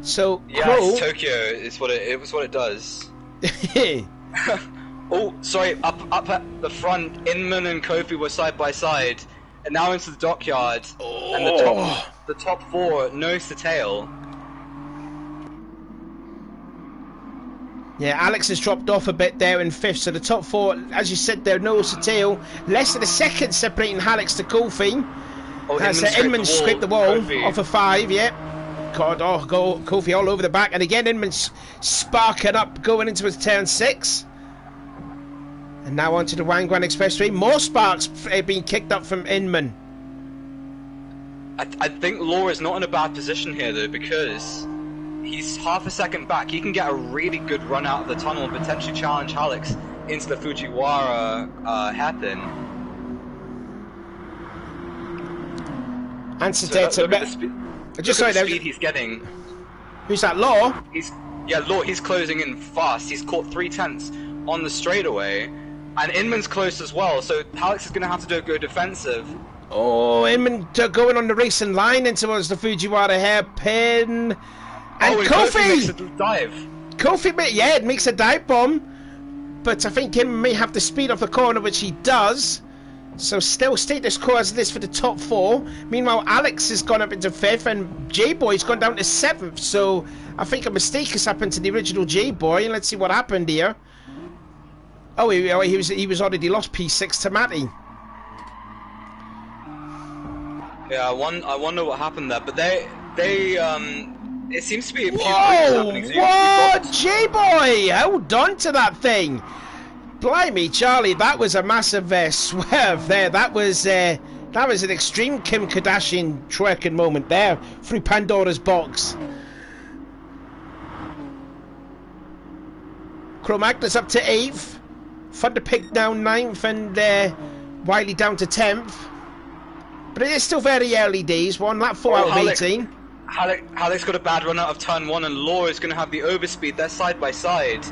So, yeah, Crow... Tokyo is what it was what it does. Oh, sorry, up at the front, Inman and Kofi were side by side. And now into the dockyard, and the top 4 nose to tail. Yeah, Alex has dropped off a bit there in 5th, so the top 4, as you said, they're nose to tail. Less than a second separating Alex to Kofi. Inman scraped the wall off of 5, yeah. God, Kofi all over the back, and again Inman's sparking up going into his turn 6. And now onto the Wangwan Expressway. More sparks being kicked up from Inman. I think Law is not in a bad position here though, because he's half a second back. He can get a really good run out of the tunnel and potentially challenge Alex into the Fujiwara hairpin. Answer dead to the speed he's getting. Who's that, Law? Law. He's closing in fast. He's caught 3/10 on the straightaway. And Inman's close as well, so Alex is going to have to go defensive. Oh, Inman going on the racing line in towards the Fujiwara hairpin. And Kofi makes a dive. It makes a dive bomb. But I think Inman may have the speed off the corner, which he does. So still status quo as this for the top 4. Meanwhile, Alex has gone up into 5th and J-Boy's gone down to 7th. So I think a mistake has happened to the original J-Boy. Let's see what happened here. Oh, he was already lost P6 to Matty. Yeah, I wonder what happened there. But they it seems to be a few Whoa! things happening. What? J-Boy! Hold on to that thing! Blimey, Charlie, that was a massive swerve there. That was an extreme Kim Kardashian twerking moment there through Pandora's box. Cro-Magnus up to 8th. Thunderpig down 9th and Wiley down to 10th. But it is still very early days. One lap 4 out of 18. Halleck's got a bad run out of turn 1 and Law is going to have the overspeed. They're side by side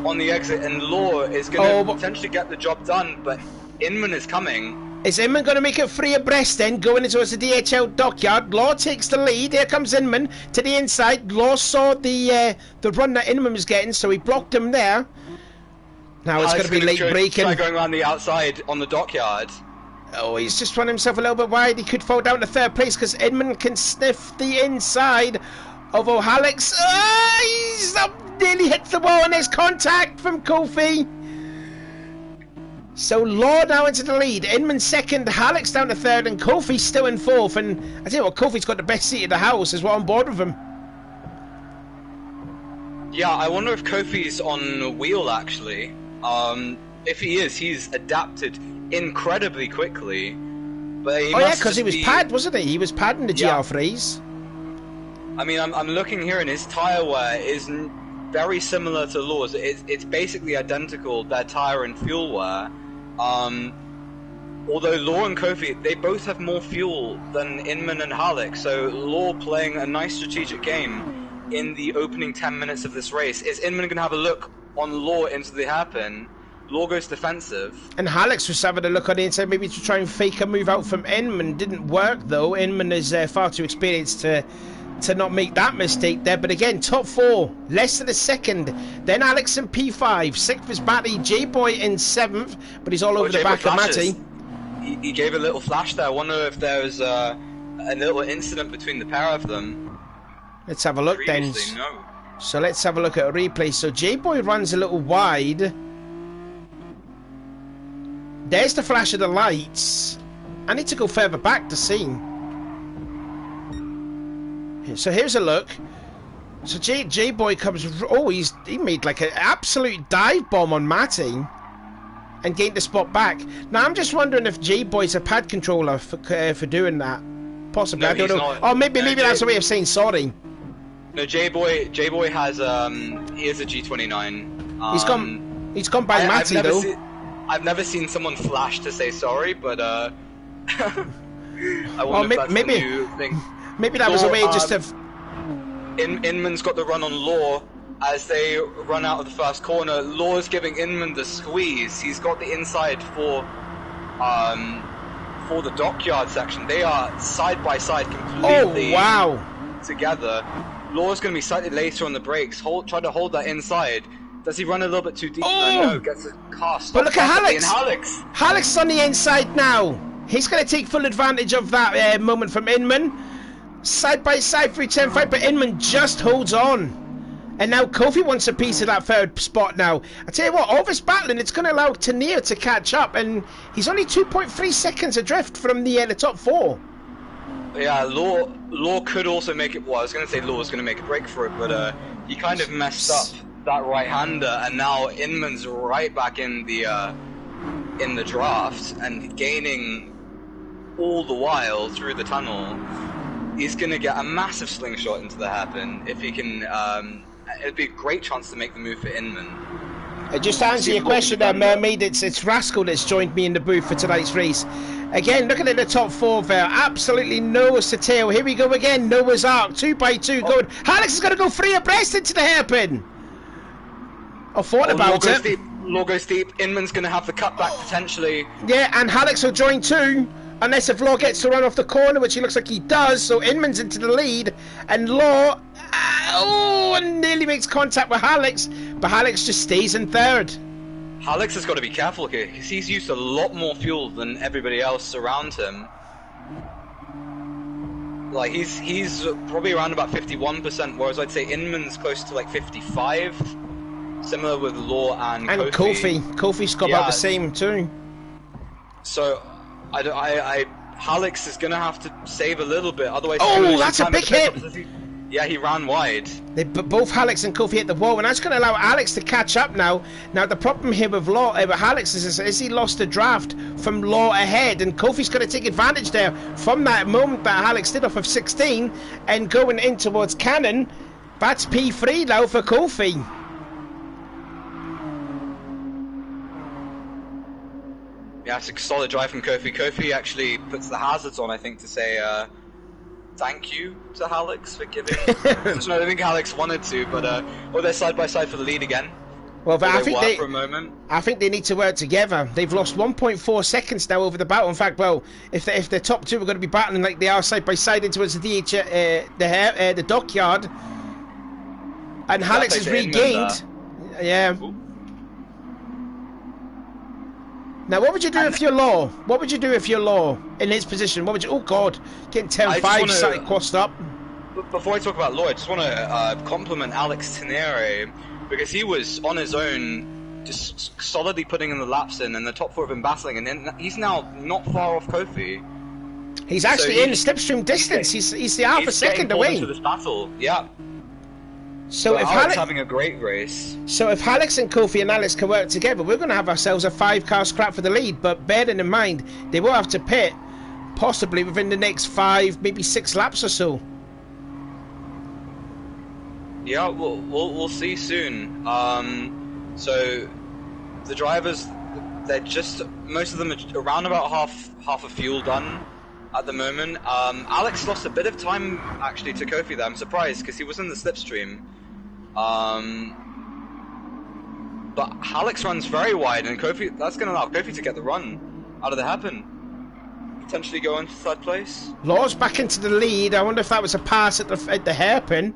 on the exit and Law is going to potentially get the job done, but Inman is coming. Is Inman going to make it free abreast then, going towards the DHL dockyard? Law takes the lead. Here comes Inman to the inside. Law saw the run that Inman was getting, so he blocked him there. Now it's going to be late braking. Try going around the outside on the dockyard. Oh, he's just run himself a little bit wide. He could fall down to 3rd place because Inman can sniff the inside of O'Halleck's. He's up, nearly hits the wall and there's contact from Kofi. So Law now into the lead. Inman 2nd, Halleck's down to 3rd, and Kofi still in 4th. And I tell you what, Kofi's got the best seat in the house as well on board with him. Yeah, I wonder if Kofi's on a wheel actually. If he is, he's adapted incredibly quickly. But he because he was pad, wasn't he? He was padding the GR3s. I mean, I'm looking here, and his tyre wear is very similar to Law's. It's basically identical, their tyre and fuel wear. Although Law and Kofi, they both have more fuel than Inman and Halleck, so Law playing a nice strategic game in the opening 10 minutes of this race. Is Inman going to have a look on Law into the hairpin? Law goes defensive. And Halleck's was having a look on the inside, maybe to try and fake a move out from Inman. Didn't work though. Inman is far too experienced to not make that mistake there. But again, top 4, less than a second. Then Alex in P5, 6th is Matty, J-Boy in 7th, but he's all over the back of Matty. He gave a little flash there. I wonder if there was a little incident between the pair of them. Let's have a look then. No. So let's have a look at a replay. So J-Boy runs a little wide. There's the flash of the lights. I need to go further back to see. So here's a look. So J-Boy comes... Oh, he made like an absolute dive bomb on Matty and gained the spot back. Now I'm just wondering if J-Boy's a pad controller for doing that. Possibly, no, I don't know. Not. Oh, maybe that's a way of saying sorry. No, J-Boy has he is a G29. He's gone by Matty though. I've never seen someone flash to say sorry, but I well, maybe that's a new thing. Maybe that was a way just to... Inman's got the run on Law as they run out of the first corner. Law's giving Inman the squeeze. He's got the inside for the dockyard section. They are side by side completely together. Law's going to be slightly later on the brakes. Try to hold that inside. Does he run a little bit too deep? No, gets a car stopped. But look at Halleck's. Halleck's on the inside now. He's going to take full advantage of that moment from Inman. Side by side through 10 fight, but Inman just holds on. And now Kofi wants a piece of that 3rd spot now. I tell you what, all this battling, it's going to allow Tania to catch up, and he's only 2.3 seconds adrift from the top 4. Yeah, Law could also make it. Well, I was going to say Law was going to make a break for it, but he kind of messed up that right-hander, and now Inman's right back in the draft and gaining all the while through the tunnel. He's going to get a massive slingshot into the hairpin if he can. It'd be a great chance to make the move for Inman. Just to answer your question there, Mermaid, it's Rascal that's joined me in the booth for tonight's race. Again, looking at the top 4 there, absolutely nowhere to tail. Here we go again, Noah's Ark, 2x2 going. Alex is going to go free abreast into the hairpin. I thought about it. Law goes deep. Inman's going to have the cutback potentially. Yeah, and Halleck's will join too. Unless if Law gets to run off the corner, which he looks like he does. So Inman's into the lead. And Law, and nearly makes contact with Halleck's. But Halleck's just stays in 3rd. Alex has got to be careful here because he's used a lot more fuel than everybody else around him. Like he's probably around about 51%, whereas I'd say Inman's close to like 55. Similar with Law and Kofi. Kofi's got about the same too. So Alex is gonna have to save a little bit, otherwise. Oh, that's a big hit. Yeah, he ran wide. Both Alex and Kofi hit the wall, and that's going to allow Alex to catch up now. Now, the problem here with Alex is he lost a draft from Law ahead, and Kofi's going to take advantage there from that moment that Alex did off of 16 and going in towards Cannon. That's P3 now for Kofi. Yeah, it's a solid drive from Kofi. Kofi actually puts the hazards on, I think, to say thank you to Alex for giving. I don't think Alex wanted to, but they're side by side for the lead again. Well, but I think they need to work together. They've lost 1.4 seconds now over the battle. In fact, well, if the top two are going to be battling like they are side by side into the dockyard, and Alex has regained. Yeah. Ooh. Now, what would you do if you're Law? What would you do if you're Law in his position? What would you? Oh God, getting 10-5 crossed up. Before I talk about Law, I just want to compliment Alex Tenere because he was on his own, just solidly putting in the laps in, and the top four have been battling, and then he's now not far off Kofi. He's actually in slipstream distance. He's the half a second away. Into this battle, yeah. So if Alex having a great race. So if Alex and Kofi and Alex can work together, we're going to have ourselves a 5-car scrap for the lead. But bearing in mind, they will have to pit possibly within the next 5, maybe 6 laps or so. Yeah, we'll see soon. So the drivers, they're just most of them are around about half a fuel done at the moment. Alex lost a bit of time actually to Kofi there. I'm surprised because he was in the slipstream. But Alex runs very wide, and Kofi, that's going to allow Kofi to get the run out of the hairpin. Potentially go into 3rd place. Law's back into the lead. I wonder if that was a pass at the hairpin.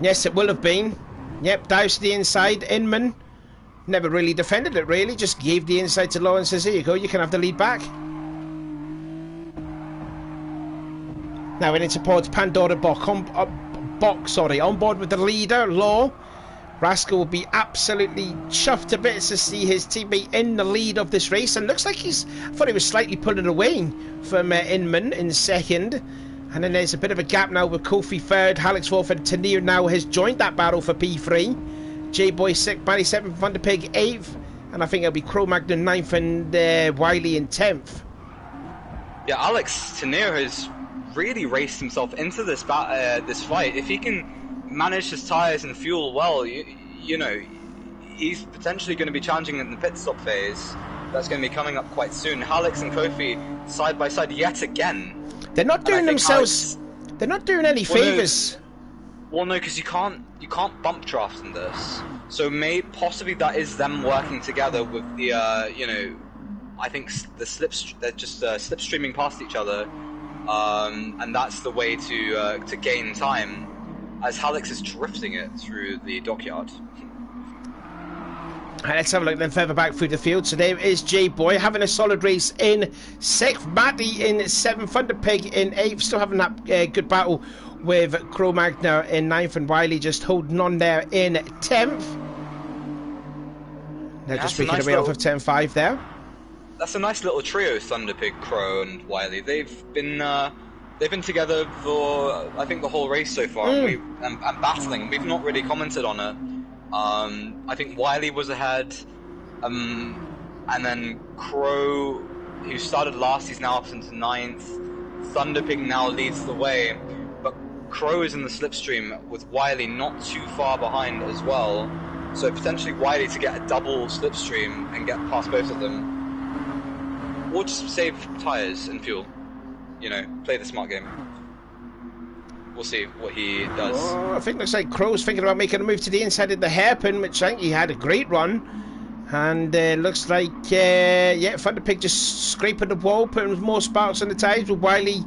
Yes, it will have been. Yep, dives to the inside. Inman never really defended it, really. Just gave the inside to Law and says, here you go, you can have the lead back. Now in into towards Pandora Box, on board with the leader, Law. Rascal will be absolutely chuffed to bits to see his teammate in the lead of this race, and looks like I thought he was slightly pulling away from Inman in 2nd. And then there's a bit of a gap now with Kofi 3rd, Alex 4th, and Tanir now has joined that battle for P3. J-Boy 6th, Barry 7th, Vanderpig 8th, and I think it'll be Cro-Magnon 9th and Wiley in 10th. Yeah, Alex Tanir has really raced himself into this fight. If he can manage his tyres and fuel well, you know, he's potentially going to be challenging in the pit stop phase. That's going to be coming up quite soon. Alex and Kofi side by side yet again. They're not doing themselves. They're not doing any favours. Well, no, because you can't bump draft in this. So possibly that is them working together with the you know, I think they're just slipstreaming past each other, and that's the way to gain time, as Alex is drifting it through the dockyard. Let's have a look then further back through the field. So there is J-Boy having a solid race in 6th, Matty in 7th, Thunderpig in 8th, still having that good battle with Cro-Magnon in 9th, and Wiley just holding on there in 10th. They're just speaking away off of 10-5 there. That's a nice little trio, Thunderpig, Crow and Wiley. They've been together for I think the whole race so far, and battling. We've not really commented on it. I think Wiley was ahead, and then Crow, who started last, he's now up into 9th. Thunderpig now leads the way, but Crow is in the slipstream with Wiley not too far behind as well. So potentially Wiley to get a double slipstream and get past both of them. Or just save tyres and fuel. You know, play the smart game. We'll see what he does. Oh, I think looks like Crow's thinking about making a move to the inside of the hairpin, which I think he had a great run. And looks like, yeah, Thunderpig just scraping the wall, putting more sparks on the tyres. Will Wiley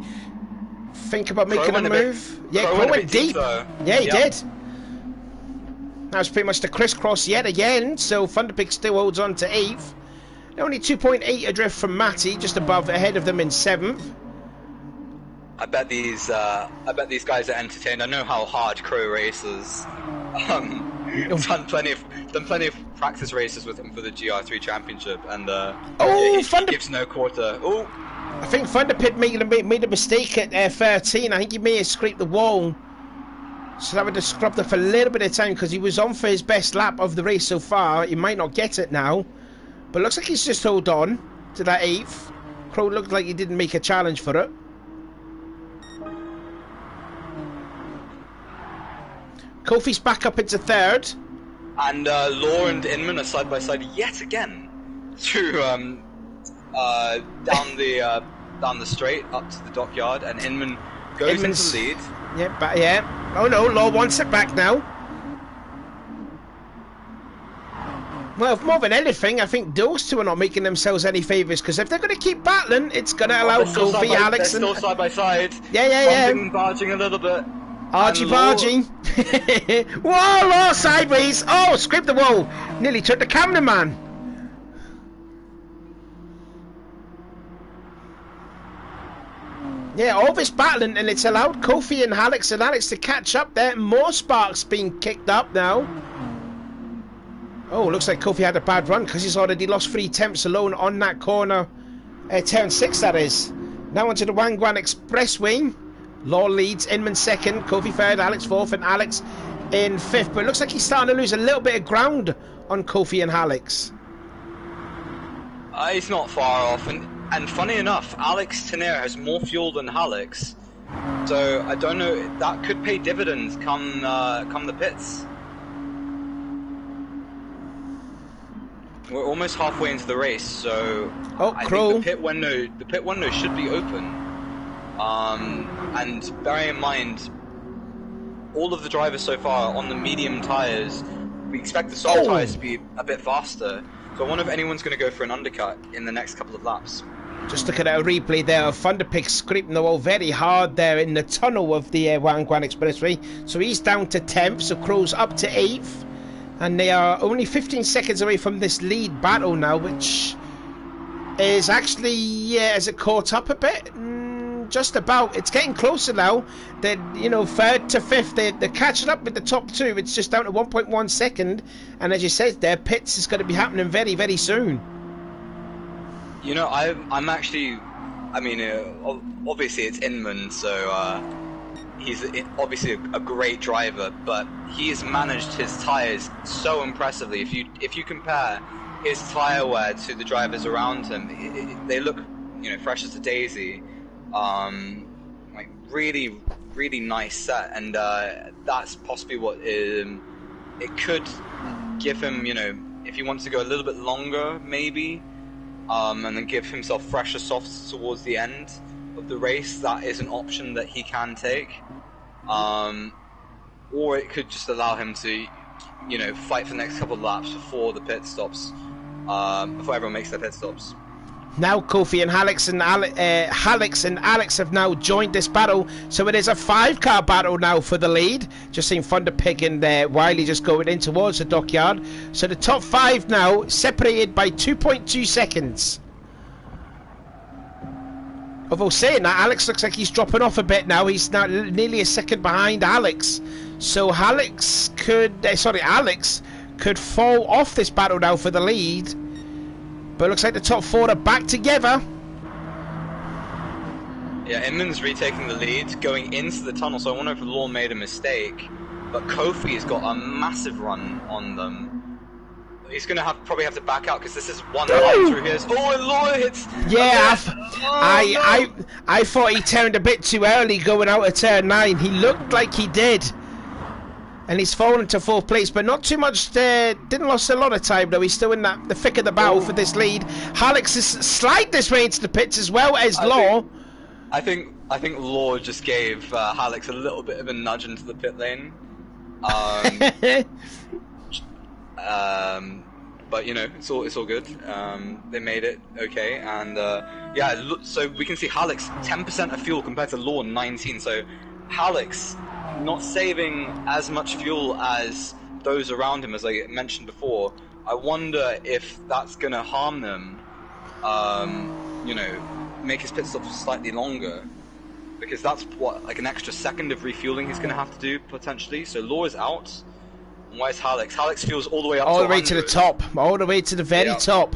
think about making a move? Yeah, Crow went deep. Yeah, he did. That's pretty much the crisscross yet again. So Thunderpig still holds on to 8th. Only 2.8 adrift from Matty, just above ahead of them in 7th. I bet these guys are entertained. I know how hard Crow races. Done plenty of practice races with him for the GR3 Championship, and he gives no quarter. Oh, I think Thunderpig made a mistake at 13. I think he may have scraped the wall. So that would have scrubbed up a little bit of time because he was on for his best lap of the race so far. He might not get it now. But looks like he's just held on to that 8th. Crow looked like he didn't make a challenge for it. Kofi's back up into 3rd. And Law and Inman are side by side yet again through down the straight up to the dockyard, and Inman goes into the lead. Yeah. Oh no, Law wants it back now. Well, more than anything, I think those two are not making themselves any favours, because if they're going to keep battling, it's going to allow Kofi, Alex, and... They're still side by side. Yeah. Bumping, barging a little bit. Argy-bargy. Whoa, Law sideways. Oh, scraped the wall. Nearly took the cameraman. Yeah, all this battling, and it's allowed Kofi and Alex to catch up there. More sparks being kicked up now. Oh, looks like Kofi had a bad run because he's already lost 3 tenths alone on that corner. Turn 6, that is. Now onto the Wangwan Expressway. Law leads, Inman 2nd, Kofi 3rd, Alex 4th, and Alex in 5th. But it looks like he's starting to lose a little bit of ground on Kofi and Alex. He's not far off, and funny enough, Alex Tenier has more fuel than Alex. So I don't know, that could pay dividends come the pits. We're almost halfway into the race, so I think the pit window should be open. And bearing in mind, all of the drivers so far on the medium tyres, we expect the soft tyres to be a bit faster. So I wonder if anyone's going to go for an undercut in the next couple of laps. Just looking at a replay there of Thunderpig scraping the wall very hard there in the tunnel of the Wangwan Expressway. So he's down to 10th, so Crow's up to 8th. And they are only 15 seconds away from this lead battle now, which is actually, has it caught up a bit? Just about. It's getting closer now. They're, 3rd to 5th. They're catching up with the top 2. It's just down to 1.1 second. And as you said, their pits is going to be happening very, very soon. I'm actually, obviously it's Inman, so he's obviously a great driver, but he has managed his tyres so impressively. If you compare his tyre wear to the drivers around him, they look, fresh as a daisy. Like really, really nice set, and that's possibly what it could give him. If he wants to go a little bit longer, maybe, and then give himself fresher softs towards the end of the race, that is an option that he can take. Or it could just allow him to, fight for the next couple of laps before the pit stops, before everyone makes their pit stops. Now Kofi and Alex and Alex have now joined this battle, so it is a 5-car battle now for the lead. Just seeing Thunderpig and Wiley just going in towards the dockyard. So the top 5 now separated by 2.2 seconds. Although saying that, Alex looks like he's dropping off a bit now. He's now nearly a second behind Alex. So Alex could fall off this battle now for the lead. But it looks like the top 4 are back together. Yeah, Inman's retaking the lead, going into the tunnel, so I wonder if Law made a mistake. But Kofi's got a massive run on them. He's going to probably have to back out, because this is one line through here. Oh, and Law hits... Yeah, I thought he turned a bit too early going out of turn 9. He looked like he did. And he's fallen to 4th place, but not too much. Didn't lose a lot of time though. He's still in the thick of the battle for this lead. Alex has slid this way into the pits as well as Law. I think Law just gave Alex a little bit of a nudge into the pit lane. But it's all good. They made it okay, and so we can see Alex 10% of fuel compared to Law 19. So Alex not saving as much fuel as those around him, as I mentioned before. I wonder if that's going to harm them, you know, make his pit stop slightly longer, because that's what, like an extra second of refueling he's going to have to do potentially. So Law is out. And where's Hallex? Hallex fuels all the way up all to the way to the top, all the way to the very top.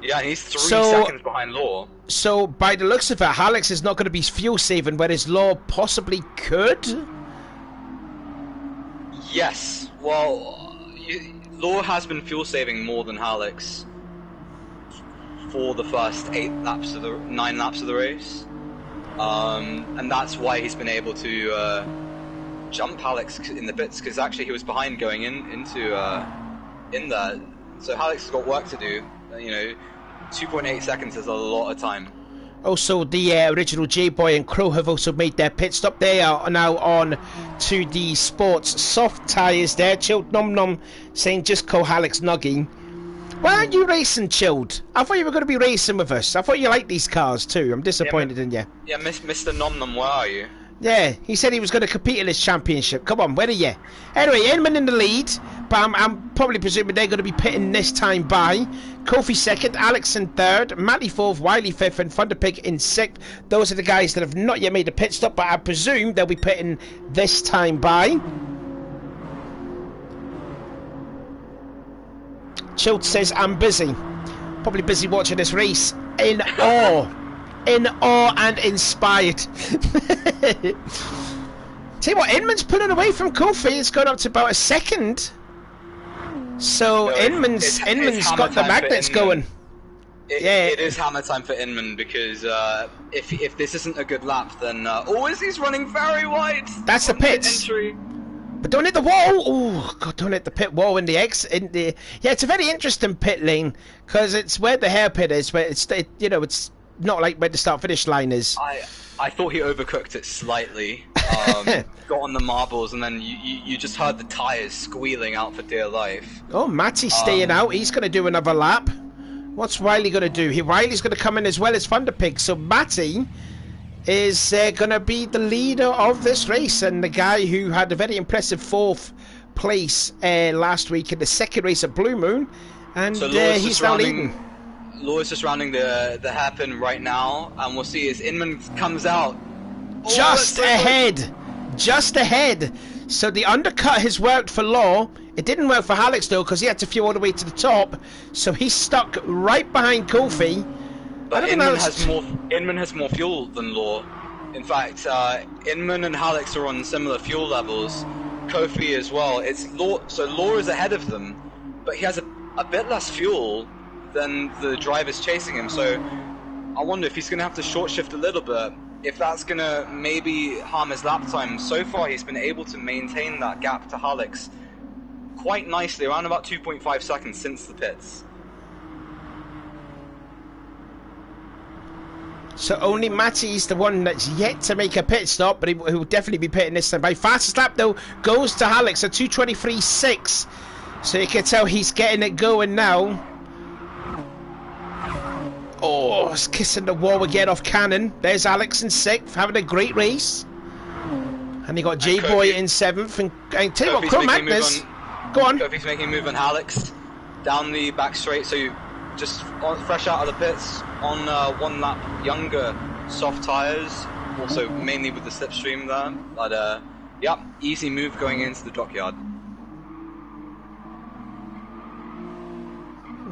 Yeah, and he's 3 seconds behind Law. So by the looks of it, Hallex is not going to be fuel saving, whereas Law possibly could. Yes. Well, Law has been fuel saving more than Hallex for the first 9 laps of the race, and that's why he's been able to jump Hallex in the pits, because actually he was behind going into there. So Hallex has got work to do. You know, 2.8 seconds is a lot of time. Also, the original J-Boy and Crow have also made their pit stop. They are now on to the Sports soft tyres there. Chilled Nom Nom saying just call Hallex Nuggy. Why aren't you racing, Chilled? I thought you were going to be racing with us. I thought you liked these cars too. I'm disappointed in you. Yeah, Mr. Nom Nom, where are you? Yeah, he said he was going to compete in this championship. Come on, where are you? Anyway, Inman in the lead, but I'm probably presuming they're going to be pitting this time by. Kofi second, Alex in third, Matty fourth, Wiley fifth, and Thunderpig in sixth. Those are the guys that have not yet made a pit stop, but I presume they'll be pitting this time by. Chilled says, I'm busy. Probably busy watching this race in awe. In awe and inspired. Tell you what, Inman's pulling away from Kofi. It's gone up to about a second. So no, Inman's got the magnets going. It is hammer time for Inman, because if this isn't a good lap, then he's running very wide. That's the pits. But don't hit the wall. Oh God, don't hit the pit wall in the yeah, it's a very interesting pit lane, because it's where the hairpin is, but it's it's not like where the start-finish line is. I thought he overcooked it slightly. Got on the marbles, and then you just heard the tyres squealing out for dear life. Oh, Matty's staying out. He's going to do another lap. What's Riley going to do? Riley's going to come in as well as Thunderpig. So Matty is going to be the leader of this race, and the guy who had a very impressive 4th place last week in the second race at Blue Moon. And so he's now leading. Law's just rounding the hairpin right now, and we'll see as Inman comes out. Just ahead! Just ahead! So the undercut has worked for Law. It didn't work for Hallex though, because he had to fuel all the way to the top. So he's stuck right behind Kofi. But Inman has more fuel than Law. In fact, Inman and Hallex are on similar fuel levels. Kofi as well. It's Law, so Law is ahead of them, but he has a bit less fuel than the drivers chasing him, so I wonder if he's going to have to short shift a little bit, if that's going to maybe harm his lap time. So far he's been able to maintain that gap to Hallex quite nicely, around about 2.5 seconds since the pits. So only Matty's the one that's yet to make a pit stop, but he will definitely be pitting this time. By fastest lap though goes to Hallex at 2:23.6, so you can tell he's getting it going now. Oh, it's kissing the wall again off Cannon. There's Alex in 6th, having a great race. And he got J-Boy in 7th. And tell you what, Crow Magnus. Go on. Kofi's making a move on Hallex down the back straight, so you just fresh out of the pits on 1 lap younger soft tyres, also mainly with the slipstream there. But yeah, easy move going into the dockyard.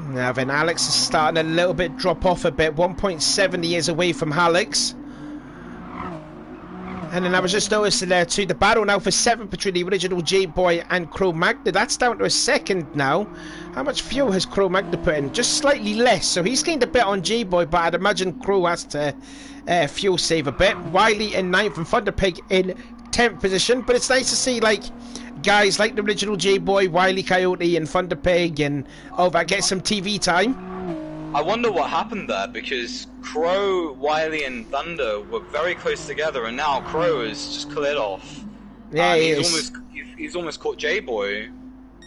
Now then, Alex is starting a little bit drop off a bit. 1.7 years away from Hallex. And then I was just noticing there too, the battle now for 7th between the original J-Boy and Crow Magna. That's down to a second now. How much fuel has Crow Magna put in? Just slightly less. So he's gained a bit on J-Boy, but I'd imagine Crow has to fuel save a bit. Wiley in 9th and Thunderpig in 10th position. But it's nice to see, like, guys like the original J-Boy, Wiley Coyote and Thunderpig and all that get some TV time. I wonder what happened there, because Crow, Wiley and Thunder were very close together, and now Crow is just cleared off. Yeah, he's almost caught J-Boy.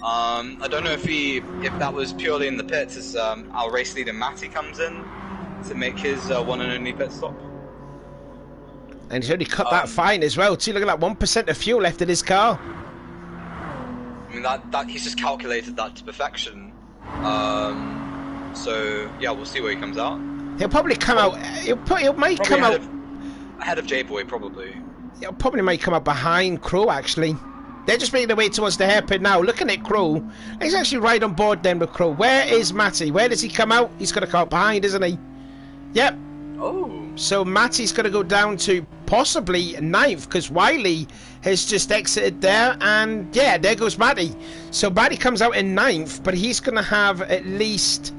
I don't know if that was purely in the pits as our race leader Matty comes in to make his one and only pit stop. And he's only cut that fine as well too. Look at that, 1% of fuel left in his car. I mean, that he's just calculated that to perfection. So yeah, we'll see where he comes out. He'll probably come out. He might Probably come out. ahead of J-Boy, probably. He'll probably might come out behind Crow. Actually, they're just making their way towards the hairpin now. Looking at Crow, he's actually right on board then with Crow. Where is Matty? Where does he come out? He's going to come out behind, isn't he? Yep. Oh. So Matty's going to go down to possibly 9th because Wiley has just exited there, and yeah, there goes Matty. So Matty comes out in 9th, but he's going to have at least.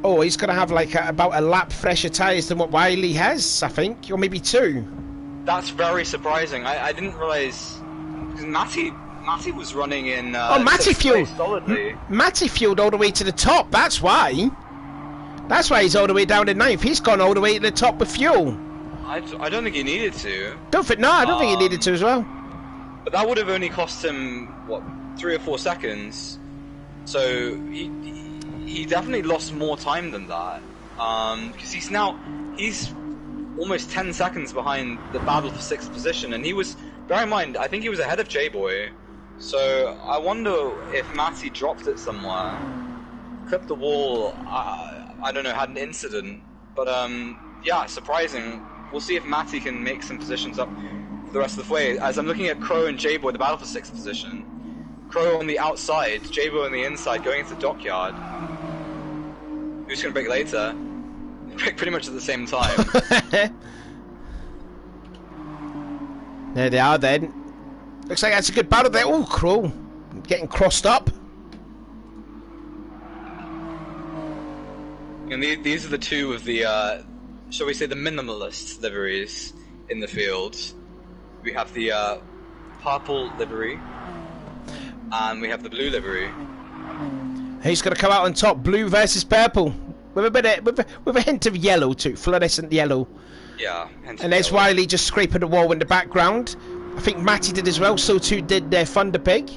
Oh, he's going to have like about a lap fresher tyres than what Wiley has, I think, or maybe 2. That's very surprising. I didn't realise because Matty was running in. Matty fueled. Solidly. Matty fueled all the way to the top. That's why. That's why he's all the way down to 9th. He's gone all the way to the top with fuel. I don't think he needed to. I don't think he needed to as well. But that would have only cost him what 3 or 4 seconds. So he definitely lost more time than that. Because he's almost 10 seconds behind the battle for 6th position, and he was. Bear in mind, I think he was ahead of J-Boy. So I wonder if Matty dropped it somewhere, clipped the wall. I don't know, had an incident, but yeah, surprising. We'll see if Matty can make some positions up for the rest of the way. As I'm looking at Crow and J-Boy, the battle for 6th position. Crow on the outside, J-Boy on the inside, going into the dockyard. Who's going to break later? Break pretty much at the same time. There they are then. Looks like that's a good battle there. Oh, Crow getting crossed up. And these are the two of the, shall we say, the minimalist liveries in the field. We have the purple livery, and we have the blue livery. Who's going to come out on top? Blue versus purple, with a bit of, with a hint of yellow too, fluorescent yellow. Yeah. And there's Wiley just scraping the wall in the background. I think Matty did as well. So too did Thunder Pig.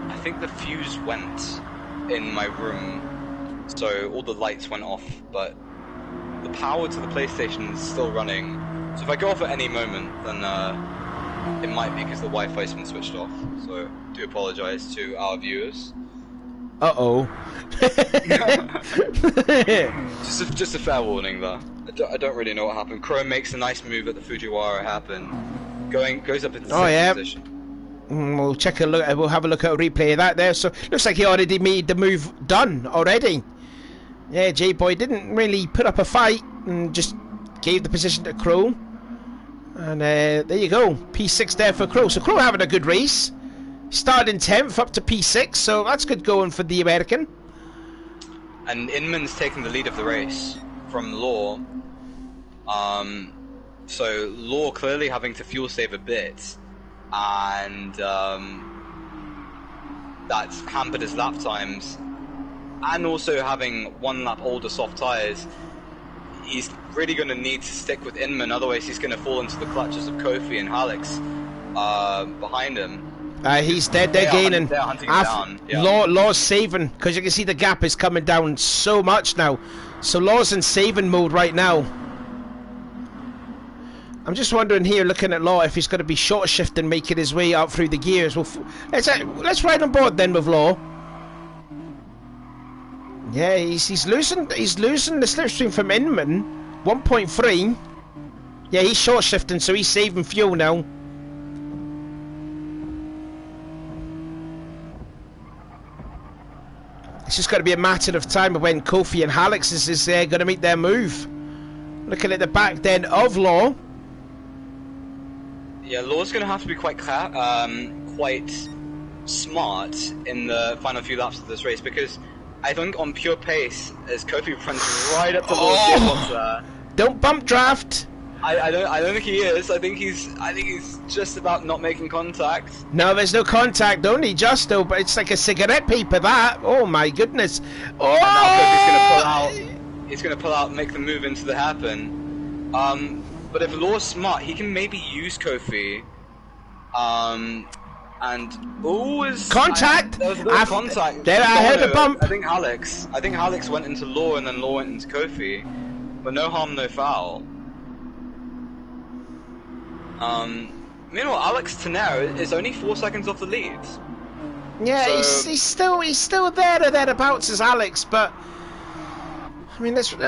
I think the fuse went in my room, so all the lights went off, but the power to the PlayStation is still running. So if I go off at any moment, then it might be because the Wi-Fi's been switched off. So I do apologise to our viewers. Uh-oh. just a fair warning there. I don't really know what happened. Crow makes a nice move at the Fujiwara hairpin, goes up into the sixth position. We'll check a look. We'll have a look at a replay of that there. So looks like he already made the move done already. Yeah, J-Boy didn't really put up a fight and just gave the position to Crow. And there you go, P6 there for Crow. So Crow having a good race. Started in 10th up to P6, so that's good going for the American. And Inman's taking the lead of the race from Law. So Law clearly having to fuel save a bit. And that's hampered his lap times, and also having 1 lap older soft tyres. He's really going to need to stick with Inman, otherwise he's going to fall into the clutches of Kofi and Hallex behind him. He's dead. They're gaining. They're hunting him down. Yeah. Law's saving, because you can see the gap is coming down so much now. So Law's in saving mode right now. I'm just wondering here, looking at Law, if he's going to be short shifting, making his way up through the gears. Well, let's ride on board then with Law. Yeah, he's losing the slipstream from Inman, 1.3. Yeah, he's short shifting, so he's saving fuel now. It's just going to be a matter of time of when Kofi and Hallex is going to make their move. Looking at the back then of Law. Yeah, Law's going to have to be quite smart in the final few laps of this race, because I think on pure pace, as Kofi runs right up to Law's gearbox there. Don't bump draft. I don't think he is. I think he's just about not making contact. No, there's no contact, only just though, but it's like a cigarette paper that. Oh my goodness. Oh! And now Kofi's going to pull out, make the move into the hairpin. But if Law's smart, he can maybe use Kofi. And contact. There was a bit of contact. There, I heard a bump. I think Hallex went into Law, and then Law went into Kofi. But no harm, no foul. Meanwhile, Alex Tanner is only 4 seconds off the lead. Yeah, So... he's still there or thereabouts as Alex, but I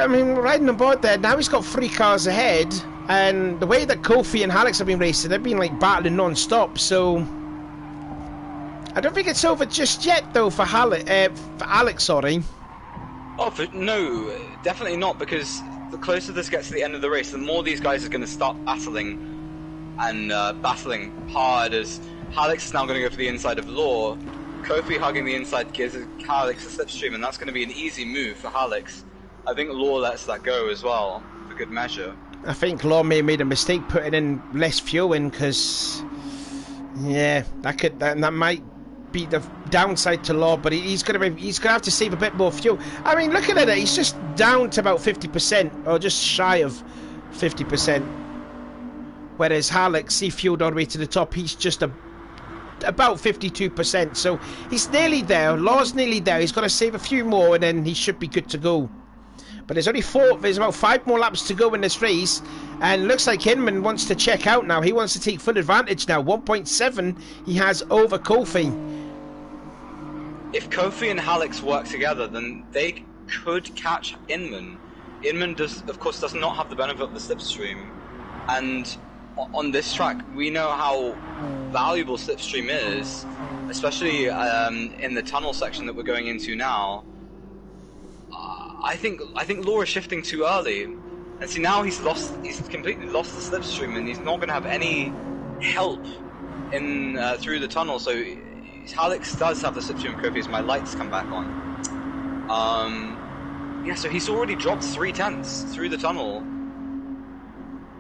mean, riding on board there now, he's got 3 cars ahead, and the way that Kofi and Alex have been racing, they've been like battling non-stop. So I don't think it's over just yet, though, for Alex. Sorry. Oh, no, definitely not, because the closer this gets to the end of the race, the more these guys are going to start battling, and battling hard, as Alex is now going to go for the inside of Law. Kofi hugging the inside gives Alex a slipstream, and that's going to be an easy move for Alex. I think Law lets that go as well, for good measure. I think Law may have made a mistake putting in less fuel in, because, yeah, that might be the downside to Law, but he's gonna have to save a bit more fuel. I mean, looking at it, he's just down to about 50%, or just shy of 50%. Whereas Alex, he fueled all the way to the top. He's just about 52%, so he's nearly there. Law's nearly there. He's got to save a few more, and then he should be good to go. But there's about 5 more laps to go in this race, and looks like Hinman wants to check out now. He wants to take full advantage now. 1.7 he has over Kofi. If Kofi and Alex work together, then they could catch Inman. Inman of course does not have the benefit of the slipstream, and on this track we know how valuable slipstream is, especially in the tunnel section that we're going into now. I think Law is shifting too early, and see now he's completely lost the slipstream, and he's not going to have any help in through the tunnel. So Alex does have the slipstream. Kofi, as my lights come back on. Yeah, so he's already dropped 3/10 through the tunnel.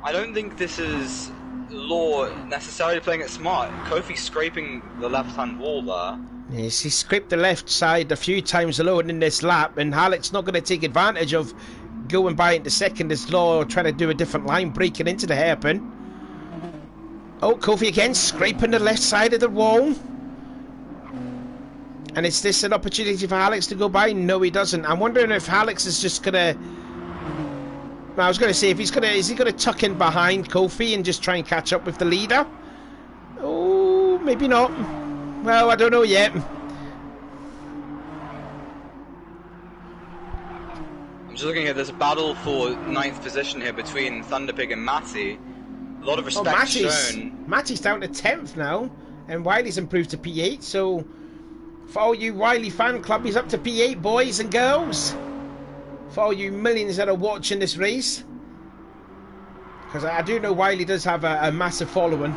I don't think this is Law necessarily playing it smart. Kofi scraping the left-hand wall there. Yes, he scraped the left side a few times alone in this lap, and Alex not going to take advantage of going by into second as Law trying to do a different line, breaking into the hairpin. Oh, Kofi again scraping the left side of the wall. And is this an opportunity for Alex to go by? No, he doesn't. I'm wondering if Alex is just gonna... I was going to say, is he going to tuck in behind Kofi and just try and catch up with the leader? Oh, maybe not. Well, I don't know yet. I'm just looking at this battle for 9th position here between Thunderpig and Matty. A lot of respect shown. Matty's down to 10th now, and Wiley's improved to P8, so for all you Wiley fan club, he's up to P8, boys and girls. For all you millions that are watching this race. Because I do know Wiley does have a massive following.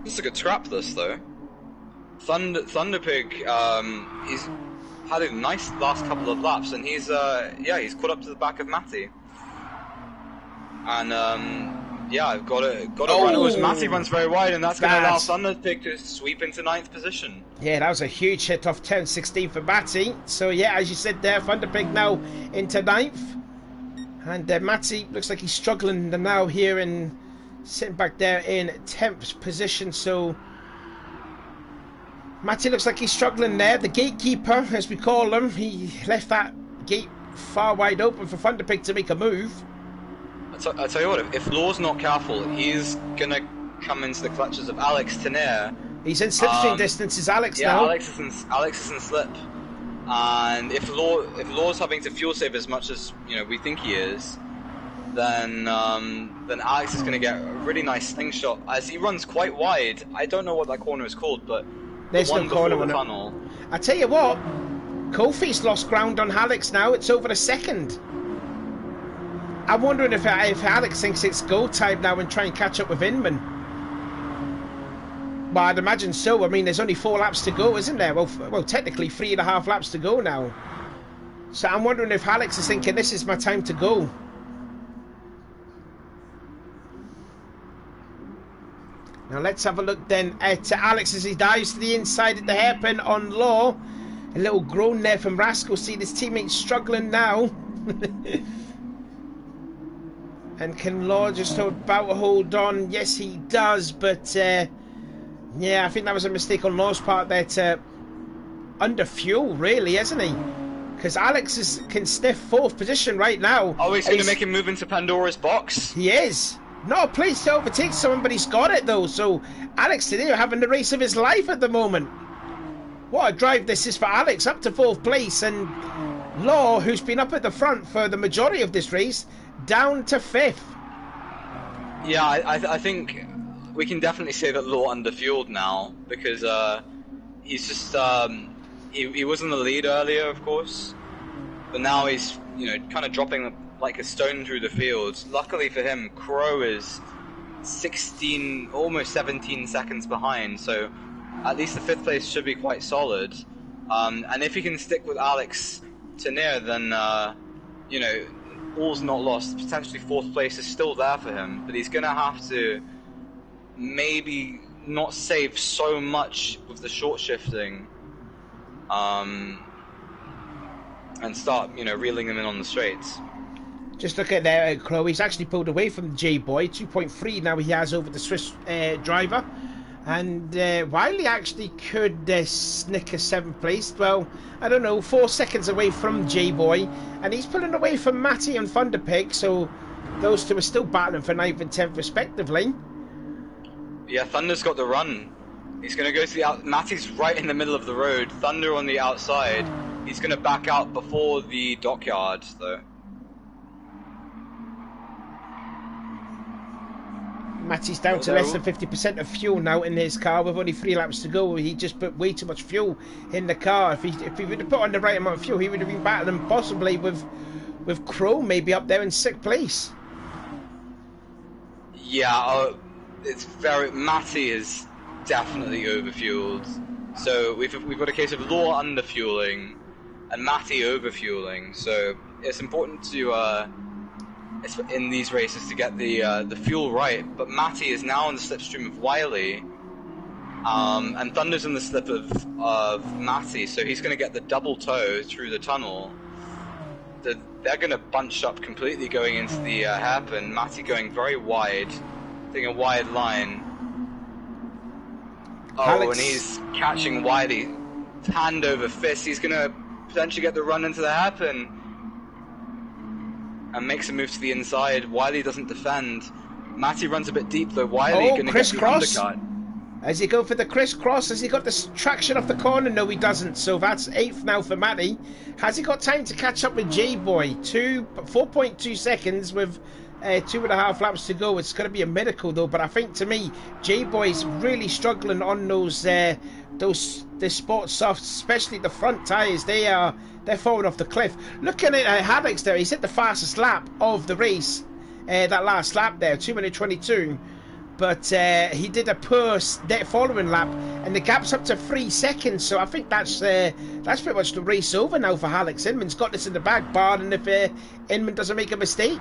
This is a good trap, this though. Thunderpig, he's had a nice last couple of laps, and he's caught up to the back of Matty. And yeah, I've got to run it as Matty runs very wide, and that's going to allow Thunderpig to sweep into 9th position. Yeah, that was a huge hit off turn 16 for Matty. So yeah, as you said there, Thunderpig now into 9th. And Matty looks like he's struggling now here and sitting back there in 10th position. So Matty looks like he's struggling there. The gatekeeper, as we call him, he left that gate far wide open for Thunderpig to make a move. I tell you what, if Law's not careful, he's gonna come into the clutches of Alex Tanner. He's in slipstream distance, is Alex yeah, now? Yeah, Alex is in slip. And if Law's having to fuel save as much as we think he is, then Alex is gonna get a really nice slingshot as he runs quite wide. I don't know what that corner is called, but there's no corner on the tunnel. I tell you what, Kofi's lost ground on Alex now. It's over a second. I'm wondering if Alex thinks it's go time now and try and catch up with Inman. Well, I'd imagine so. I mean, there's only 4 laps to go, isn't there? Well, technically 3.5 laps to go now. So I'm wondering if Alex is thinking this is my time to go. Now let's have a look then at Alex as he dives to the inside of the hairpin on Law. A little groan there from Rascal. See his teammates struggling now. And can Law just about hold on? Yes, he does, but yeah, I think that was a mistake on Law's part there to under fuel, really, isn't he? Because Alex can sniff 4th position right now. Oh, he's going to make him move into Pandora's box? He is. Not a place to overtake someone, but he's got it though. So Alex today having the race of his life at the moment. What a drive this is for Alex, up to 4th place, and Law, who's been up at the front for the majority of this race, down to 5th. Yeah, I think we can definitely say that Law underfueled now, because he's just he was in the lead earlier, of course, but now he's kind of dropping like a stone through the field. Luckily for him, Crow is 16, almost 17 seconds behind, so at least the 5th place should be quite solid. And if he can stick with Alex to near, then all's not lost. Potentially 4th place is still there for him, but he's gonna have to maybe not save so much with the short shifting, and start reeling them in on the straights. Just look at there, Crow. He's actually pulled away from J-Boy. 2.3 now he has over the Swiss driver. And Wiley actually could snick a 7th place. Well, I don't know, 4 seconds away from J-Boy. And he's pulling away from Matty and Thunderpig. So those two are still battling for 9th and 10th respectively. Yeah, Thunder's got the run. He's going to go to the out. Matty's right in the middle of the road. Thunder on the outside. He's going to back out before the dockyard, though. Matty's down to less than 50% of fuel now in his car with only 3 laps to go. He just put way too much fuel in the car. If he would have put on the right amount of fuel, he would have been battling possibly with Crow maybe up there in 6th place. Yeah, Matty is definitely overfueled. So we've got a case of Law underfueling and Matty overfueling. So it's important to in these races to get the fuel right. But Matty is now on the slipstream of Wiley, and Thunder's in the slip of Matty, so he's going to get the double toe through the tunnel. They're going to bunch up completely going into the hairpin. Matty going very wide, taking a wide line. Oh, Alex. And he's catching Wiley hand over fist. He's going to potentially get the run into the hairpin. And makes a move to the inside. Wiley doesn't defend. Matty runs a bit deep though. Wiley going to get the undercut. As he go for the crisscross, has he got the traction off the corner? No, he doesn't. So that's 8th now for Matty. Has he got time to catch up with J-Boy? 4.2 seconds with 2.5 laps to go. It's going to be a miracle though. But I think to me, J-Boy's really struggling on those sport softs, especially the front tyres. They're falling off the cliff. Looking at Alex there, he's hit the fastest lap of the race. That last lap there, 2:22. But he did a poor following lap, and the gap's up to 3 seconds. So I think that's pretty much the race over now for Alex. Inman's got this in the bag, barring if Inman doesn't make a mistake.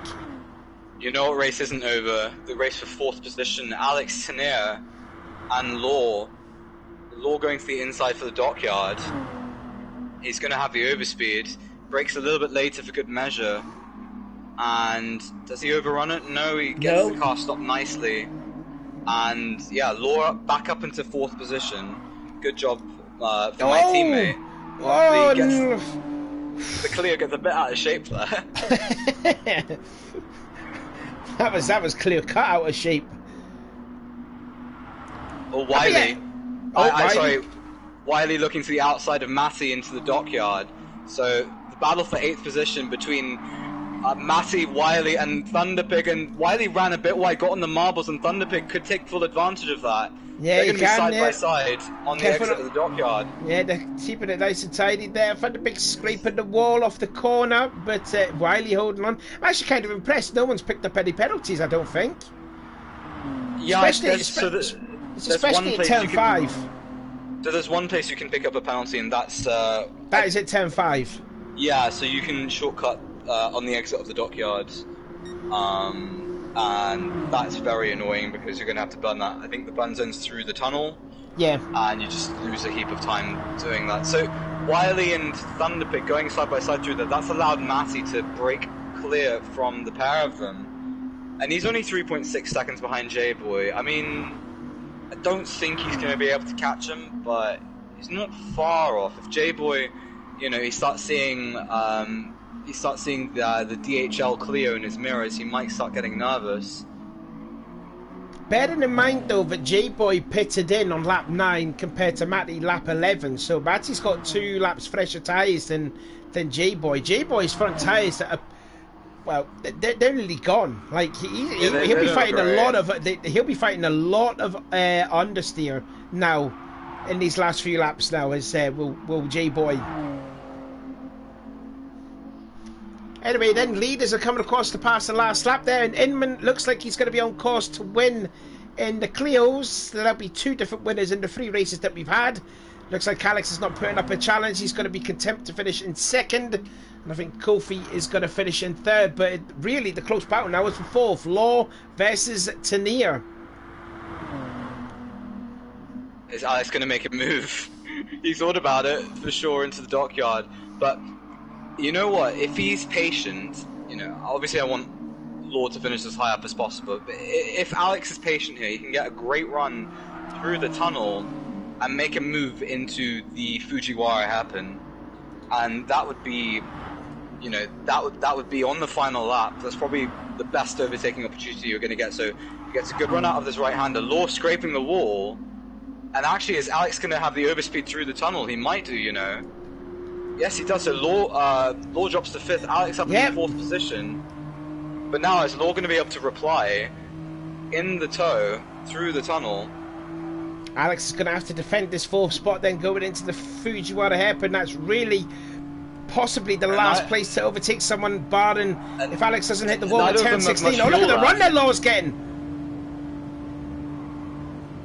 You know what race isn't over? The race for 4th position. Alex Tenier and Law. Law going to the inside for the dockyard. He's going to have the overspeed. Brakes a little bit later for good measure. And does he overrun it? No, he gets the car stopped nicely. And yeah, Law back up into 4th position. Good job for my teammate. The Clio gets a bit out of shape there. that was clear cut out of shape. Or Wiley. Sorry. Wiley looking to the outside of Matty into the dockyard. So the battle for 8th position between Matty, Wiley and Thunderpig, and Wiley ran a bit wide, got on the marbles, and Thunderpig could take full advantage of that. Yeah, they're going to be side by side on the exit of the dockyard. Yeah, they're keeping it nice and tidy there. Thunderpig scraping the wall off the corner, but Wiley holding on. I'm actually kind of impressed. No one's picked up any penalties, I don't think. Yeah, especially at turn 5. So there's one place you can pick up a penalty, and that's that is at turn 5. Yeah, so you can shortcut on the exit of the dockyard, and that's very annoying because you're going to have to burn that. I think the burn zone's through the tunnel. Yeah. And you just lose a heap of time doing that. So Wiley and Thunderpig going side by side through that, that's allowed Matty to break clear from the pair of them. And he's only 3.6 seconds behind J-Boy. I mean, I don't think he's going to be able to catch him, but he's not far off. If J-Boy, he starts seeing the DHL Clio in his mirrors, he might start getting nervous. Bearing in mind though that J-Boy pitted in on lap 9 compared to Matty lap 11, so Matty's got 2 laps fresher tyres than J-Boy. J-Boy's front tyres are, well, they're nearly gone. Like he'll be fighting a lot of understeer now in these last few laps now. As will J-Boy. Anyway, then leaders are coming across to pass the last lap there, and Inman looks like he's going to be on course to win in the Clios. There'll be 2 different winners in the 3 races that we've had. Looks like Alex is not putting up a challenge. He's going to be content to finish in 2nd, and I think Kofi is going to finish in 3rd. But really, the close battle now is for 4th. Law versus Tanier. Is Alex going to make a move? He thought about it for sure into the dockyard, but. You know what? If he's patient, obviously I want Law to finish as high up as possible. But if Alex is patient here, he can get a great run through the tunnel and make a move into the Fujiwara hairpin, and that would be, that would be on the final lap. That's probably the best overtaking opportunity you're going to get. So he gets a good run out of this right-hander. Law scraping the wall, and actually, is Alex going to have the overspeed through the tunnel? He might do, Yes, he does. So Law drops to 5th. Alex up in the 4th position. But now is Law going to be able to reply in the tow through the tunnel? Alex is going to have to defend this 4th spot, then going into the Fujiwara hairpin. That's really possibly the last place to overtake someone, barring if Alex doesn't hit the wall at turn 16. Oh, look at the run that Law's getting.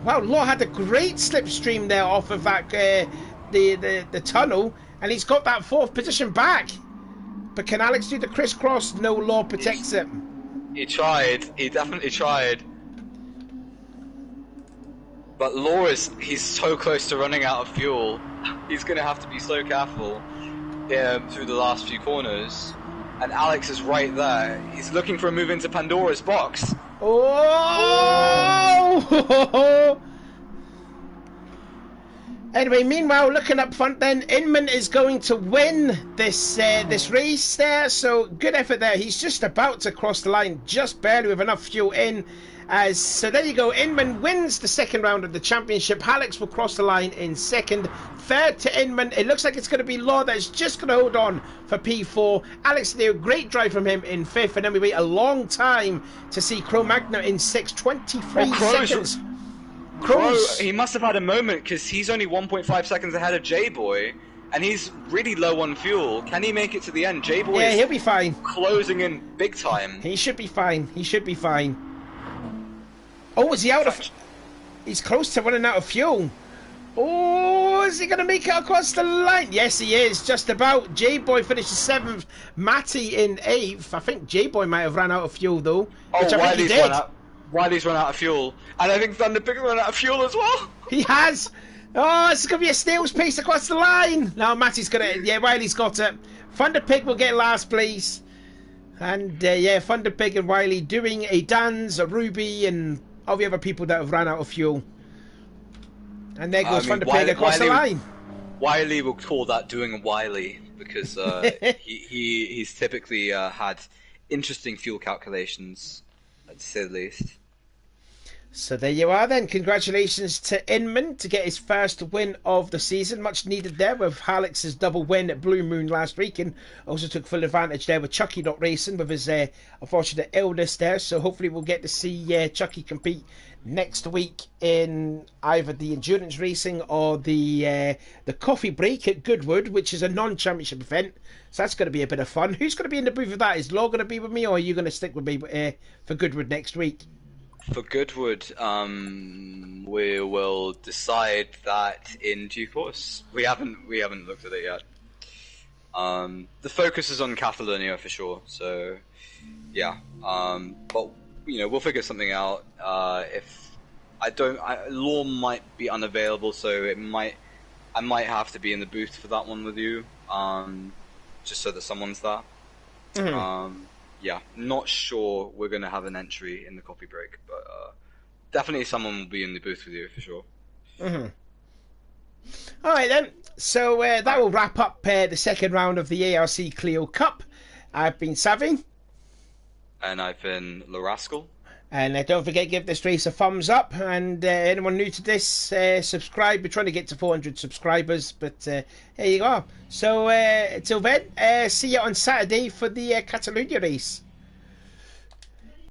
Wow, Law had a great slipstream there off of that the tunnel. And he's got that 4th position back. But can Alex do the crisscross? No, Law protects it. He tried. He definitely tried. But Law he's so close to running out of fuel. He's going to have to be so careful through the last few corners. And Alex is right there. He's looking for a move into Pandora's box. Oh! Anyway, meanwhile, looking up front then, Inman is going to win this race there, so good effort there. He's just about to cross the line, just barely with enough fuel in. So there you go, Inman wins the 2nd round of the championship. Alex will cross the line in 2nd. 3rd to Inman. It looks like it's going to be Law that's just going to hold on for P4. Alex did a great drive from him in 5th, and then we wait a long time to see Cro-Magna in 6th, 23 seconds. Crow, he must have had a moment because he's only 1.5 seconds ahead of J-Boy, and he's really low on fuel. Can he make it to the end? J-Boy he'll be fine. Closing in big time. He should be fine. He should be fine. Oh, is he out of... He's close to running out of fuel. Oh, is he going to make it across the line? Yes, he is. Just about. J-Boy finishes 7th. Matty in 8th. I think J-Boy might have ran out of fuel, though. Which I think he did. Wiley's run out of fuel, and I think Thunderpig run out of fuel as well. He has. Oh, it's going to be a snail's pace across the line. No, Matty's going to... Yeah, Wiley's got it. Thunderpig will get last place. And, Thunderpig and Wiley doing a Dan's, a Ruby, and all the other people that have ran out of fuel. And there goes Thunderpig across the line. Wiley will call that doing a Wiley, because he's typically had interesting fuel calculations, to say the least. So there you are then. Congratulations to Inman to get his first win of the season. Much needed there with Alex's double win at Blue Moon last week, and also took full advantage there with Chucky not racing with his unfortunate illness there. So hopefully we'll get to see Chucky compete next week in either the endurance racing or the coffee break at Goodwood, which is a non-championship event. So that's going to be a bit of fun. Who's going to be in the booth with that? Is Law going to be with me, or are you going to stick with me for Goodwood next week? For Goodwood, we will decide that in due course. We haven't looked at it yet. The focus is on Catalonia for sure. So, yeah. But we'll figure something out. If Law might be unavailable, so I might have to be in the booth for that one with you. Just so that someone's there. Mm-hmm. Yeah, not sure we're going to have an entry in the copy break, but definitely someone will be in the booth with you for sure. Mm-hmm. All right then, so that will wrap up the second round of the ARC Clio Cup. I've been Savvy. And I've been Larascal. And don't forget, give this race a thumbs up. And anyone new to this, subscribe. We're trying to get to 400 subscribers, but there you go. So until then, see you on Saturday for the Catalonia race.